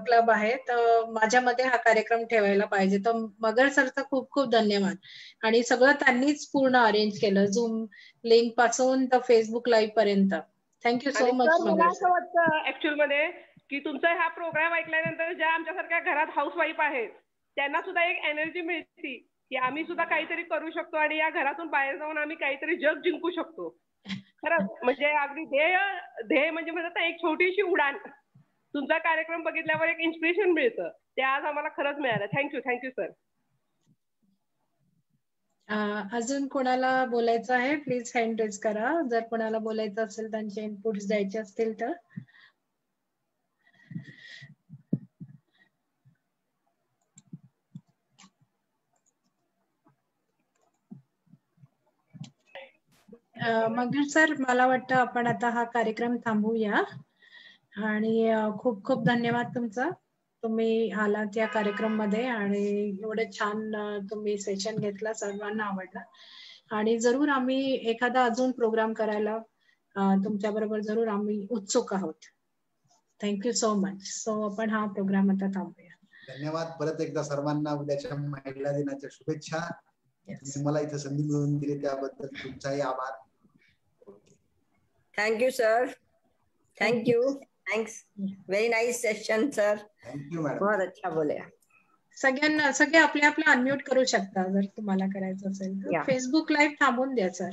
Speaker 3: क्लब आहे, तर माझ्या मध्ये हा कार्यक्रम ठेवायला पाहिजे. तर मगर सरचा खूप खूप धन्यवाद. आणि सगळं त्यांनीच पूर्ण अरेंज केलं, झूम लिंक पासून तर फेसबुक लाईव्ह पर्यंत. Thank you so much.
Speaker 8: मला असं वाटतं ऍक्च्युअल मध्ये की तुमचा हा प्रोग्राम ऐकल्यानंतर ज्या आमच्यासारख्या घरात हाऊसवाईफ आहेत त्यांना सुद्धा एक एनर्जी मिळते की आम्ही सुद्धा काहीतरी करू शकतो आणि या घरातून बाहेर जाऊन आम्ही काहीतरी जग जिंकू शकतो. खरंच म्हणजे अगदी ध्येय म्हणजे म्हणतात ना एक छोटीशी उडाण. तुमचा कार्यक्रम बघितल्यावर एक इन्स्पिरेशन मिळतं, ते आज आम्हाला खरंच मिळालं. Thank you sir.
Speaker 3: अजून कोणाला बोलायचं आहे प्लीज हँड रेज करा. जर कोणाला बोलायचं असेल, त्यांचे इनपुट्स द्यायचे असतील तर. मगर सर, मला वाटतं आपण आता हा कार्यक्रम थांबवूया. आणि खूप खूप धन्यवाद तुमचा. तुम्ही आलात या कार्यक्रम मध्ये आणि एवढं छान तुम्ही सेशन घेतला, सर्वांना आवडला. आणि जरूर आम्ही एखादा अजून प्रोग्राम करायला तुमच्या बरोबर जरूर आम्ही उत्सुक आहोत. Thank you so much. सो आपण हा प्रोग्राम आता थांबूया.
Speaker 2: धन्यवाद परत एकदा सर्वांना. उद्याच्या महिला दिनाच्या शुभेच्छा. मला इथे संधी मिळवून दिली त्याबद्दल तुमचाही आभार.
Speaker 4: Thank you sir. Thank you. Thanks. Very nice session sir.
Speaker 2: Thank you madam.
Speaker 4: बहुत अच्छा बोले.
Speaker 3: सगळे आपले अनम्यूट करू शकता जर तुम्हाला करायचं असेल तर. फेसबुक लाईव्ह थांबवून द्या सर.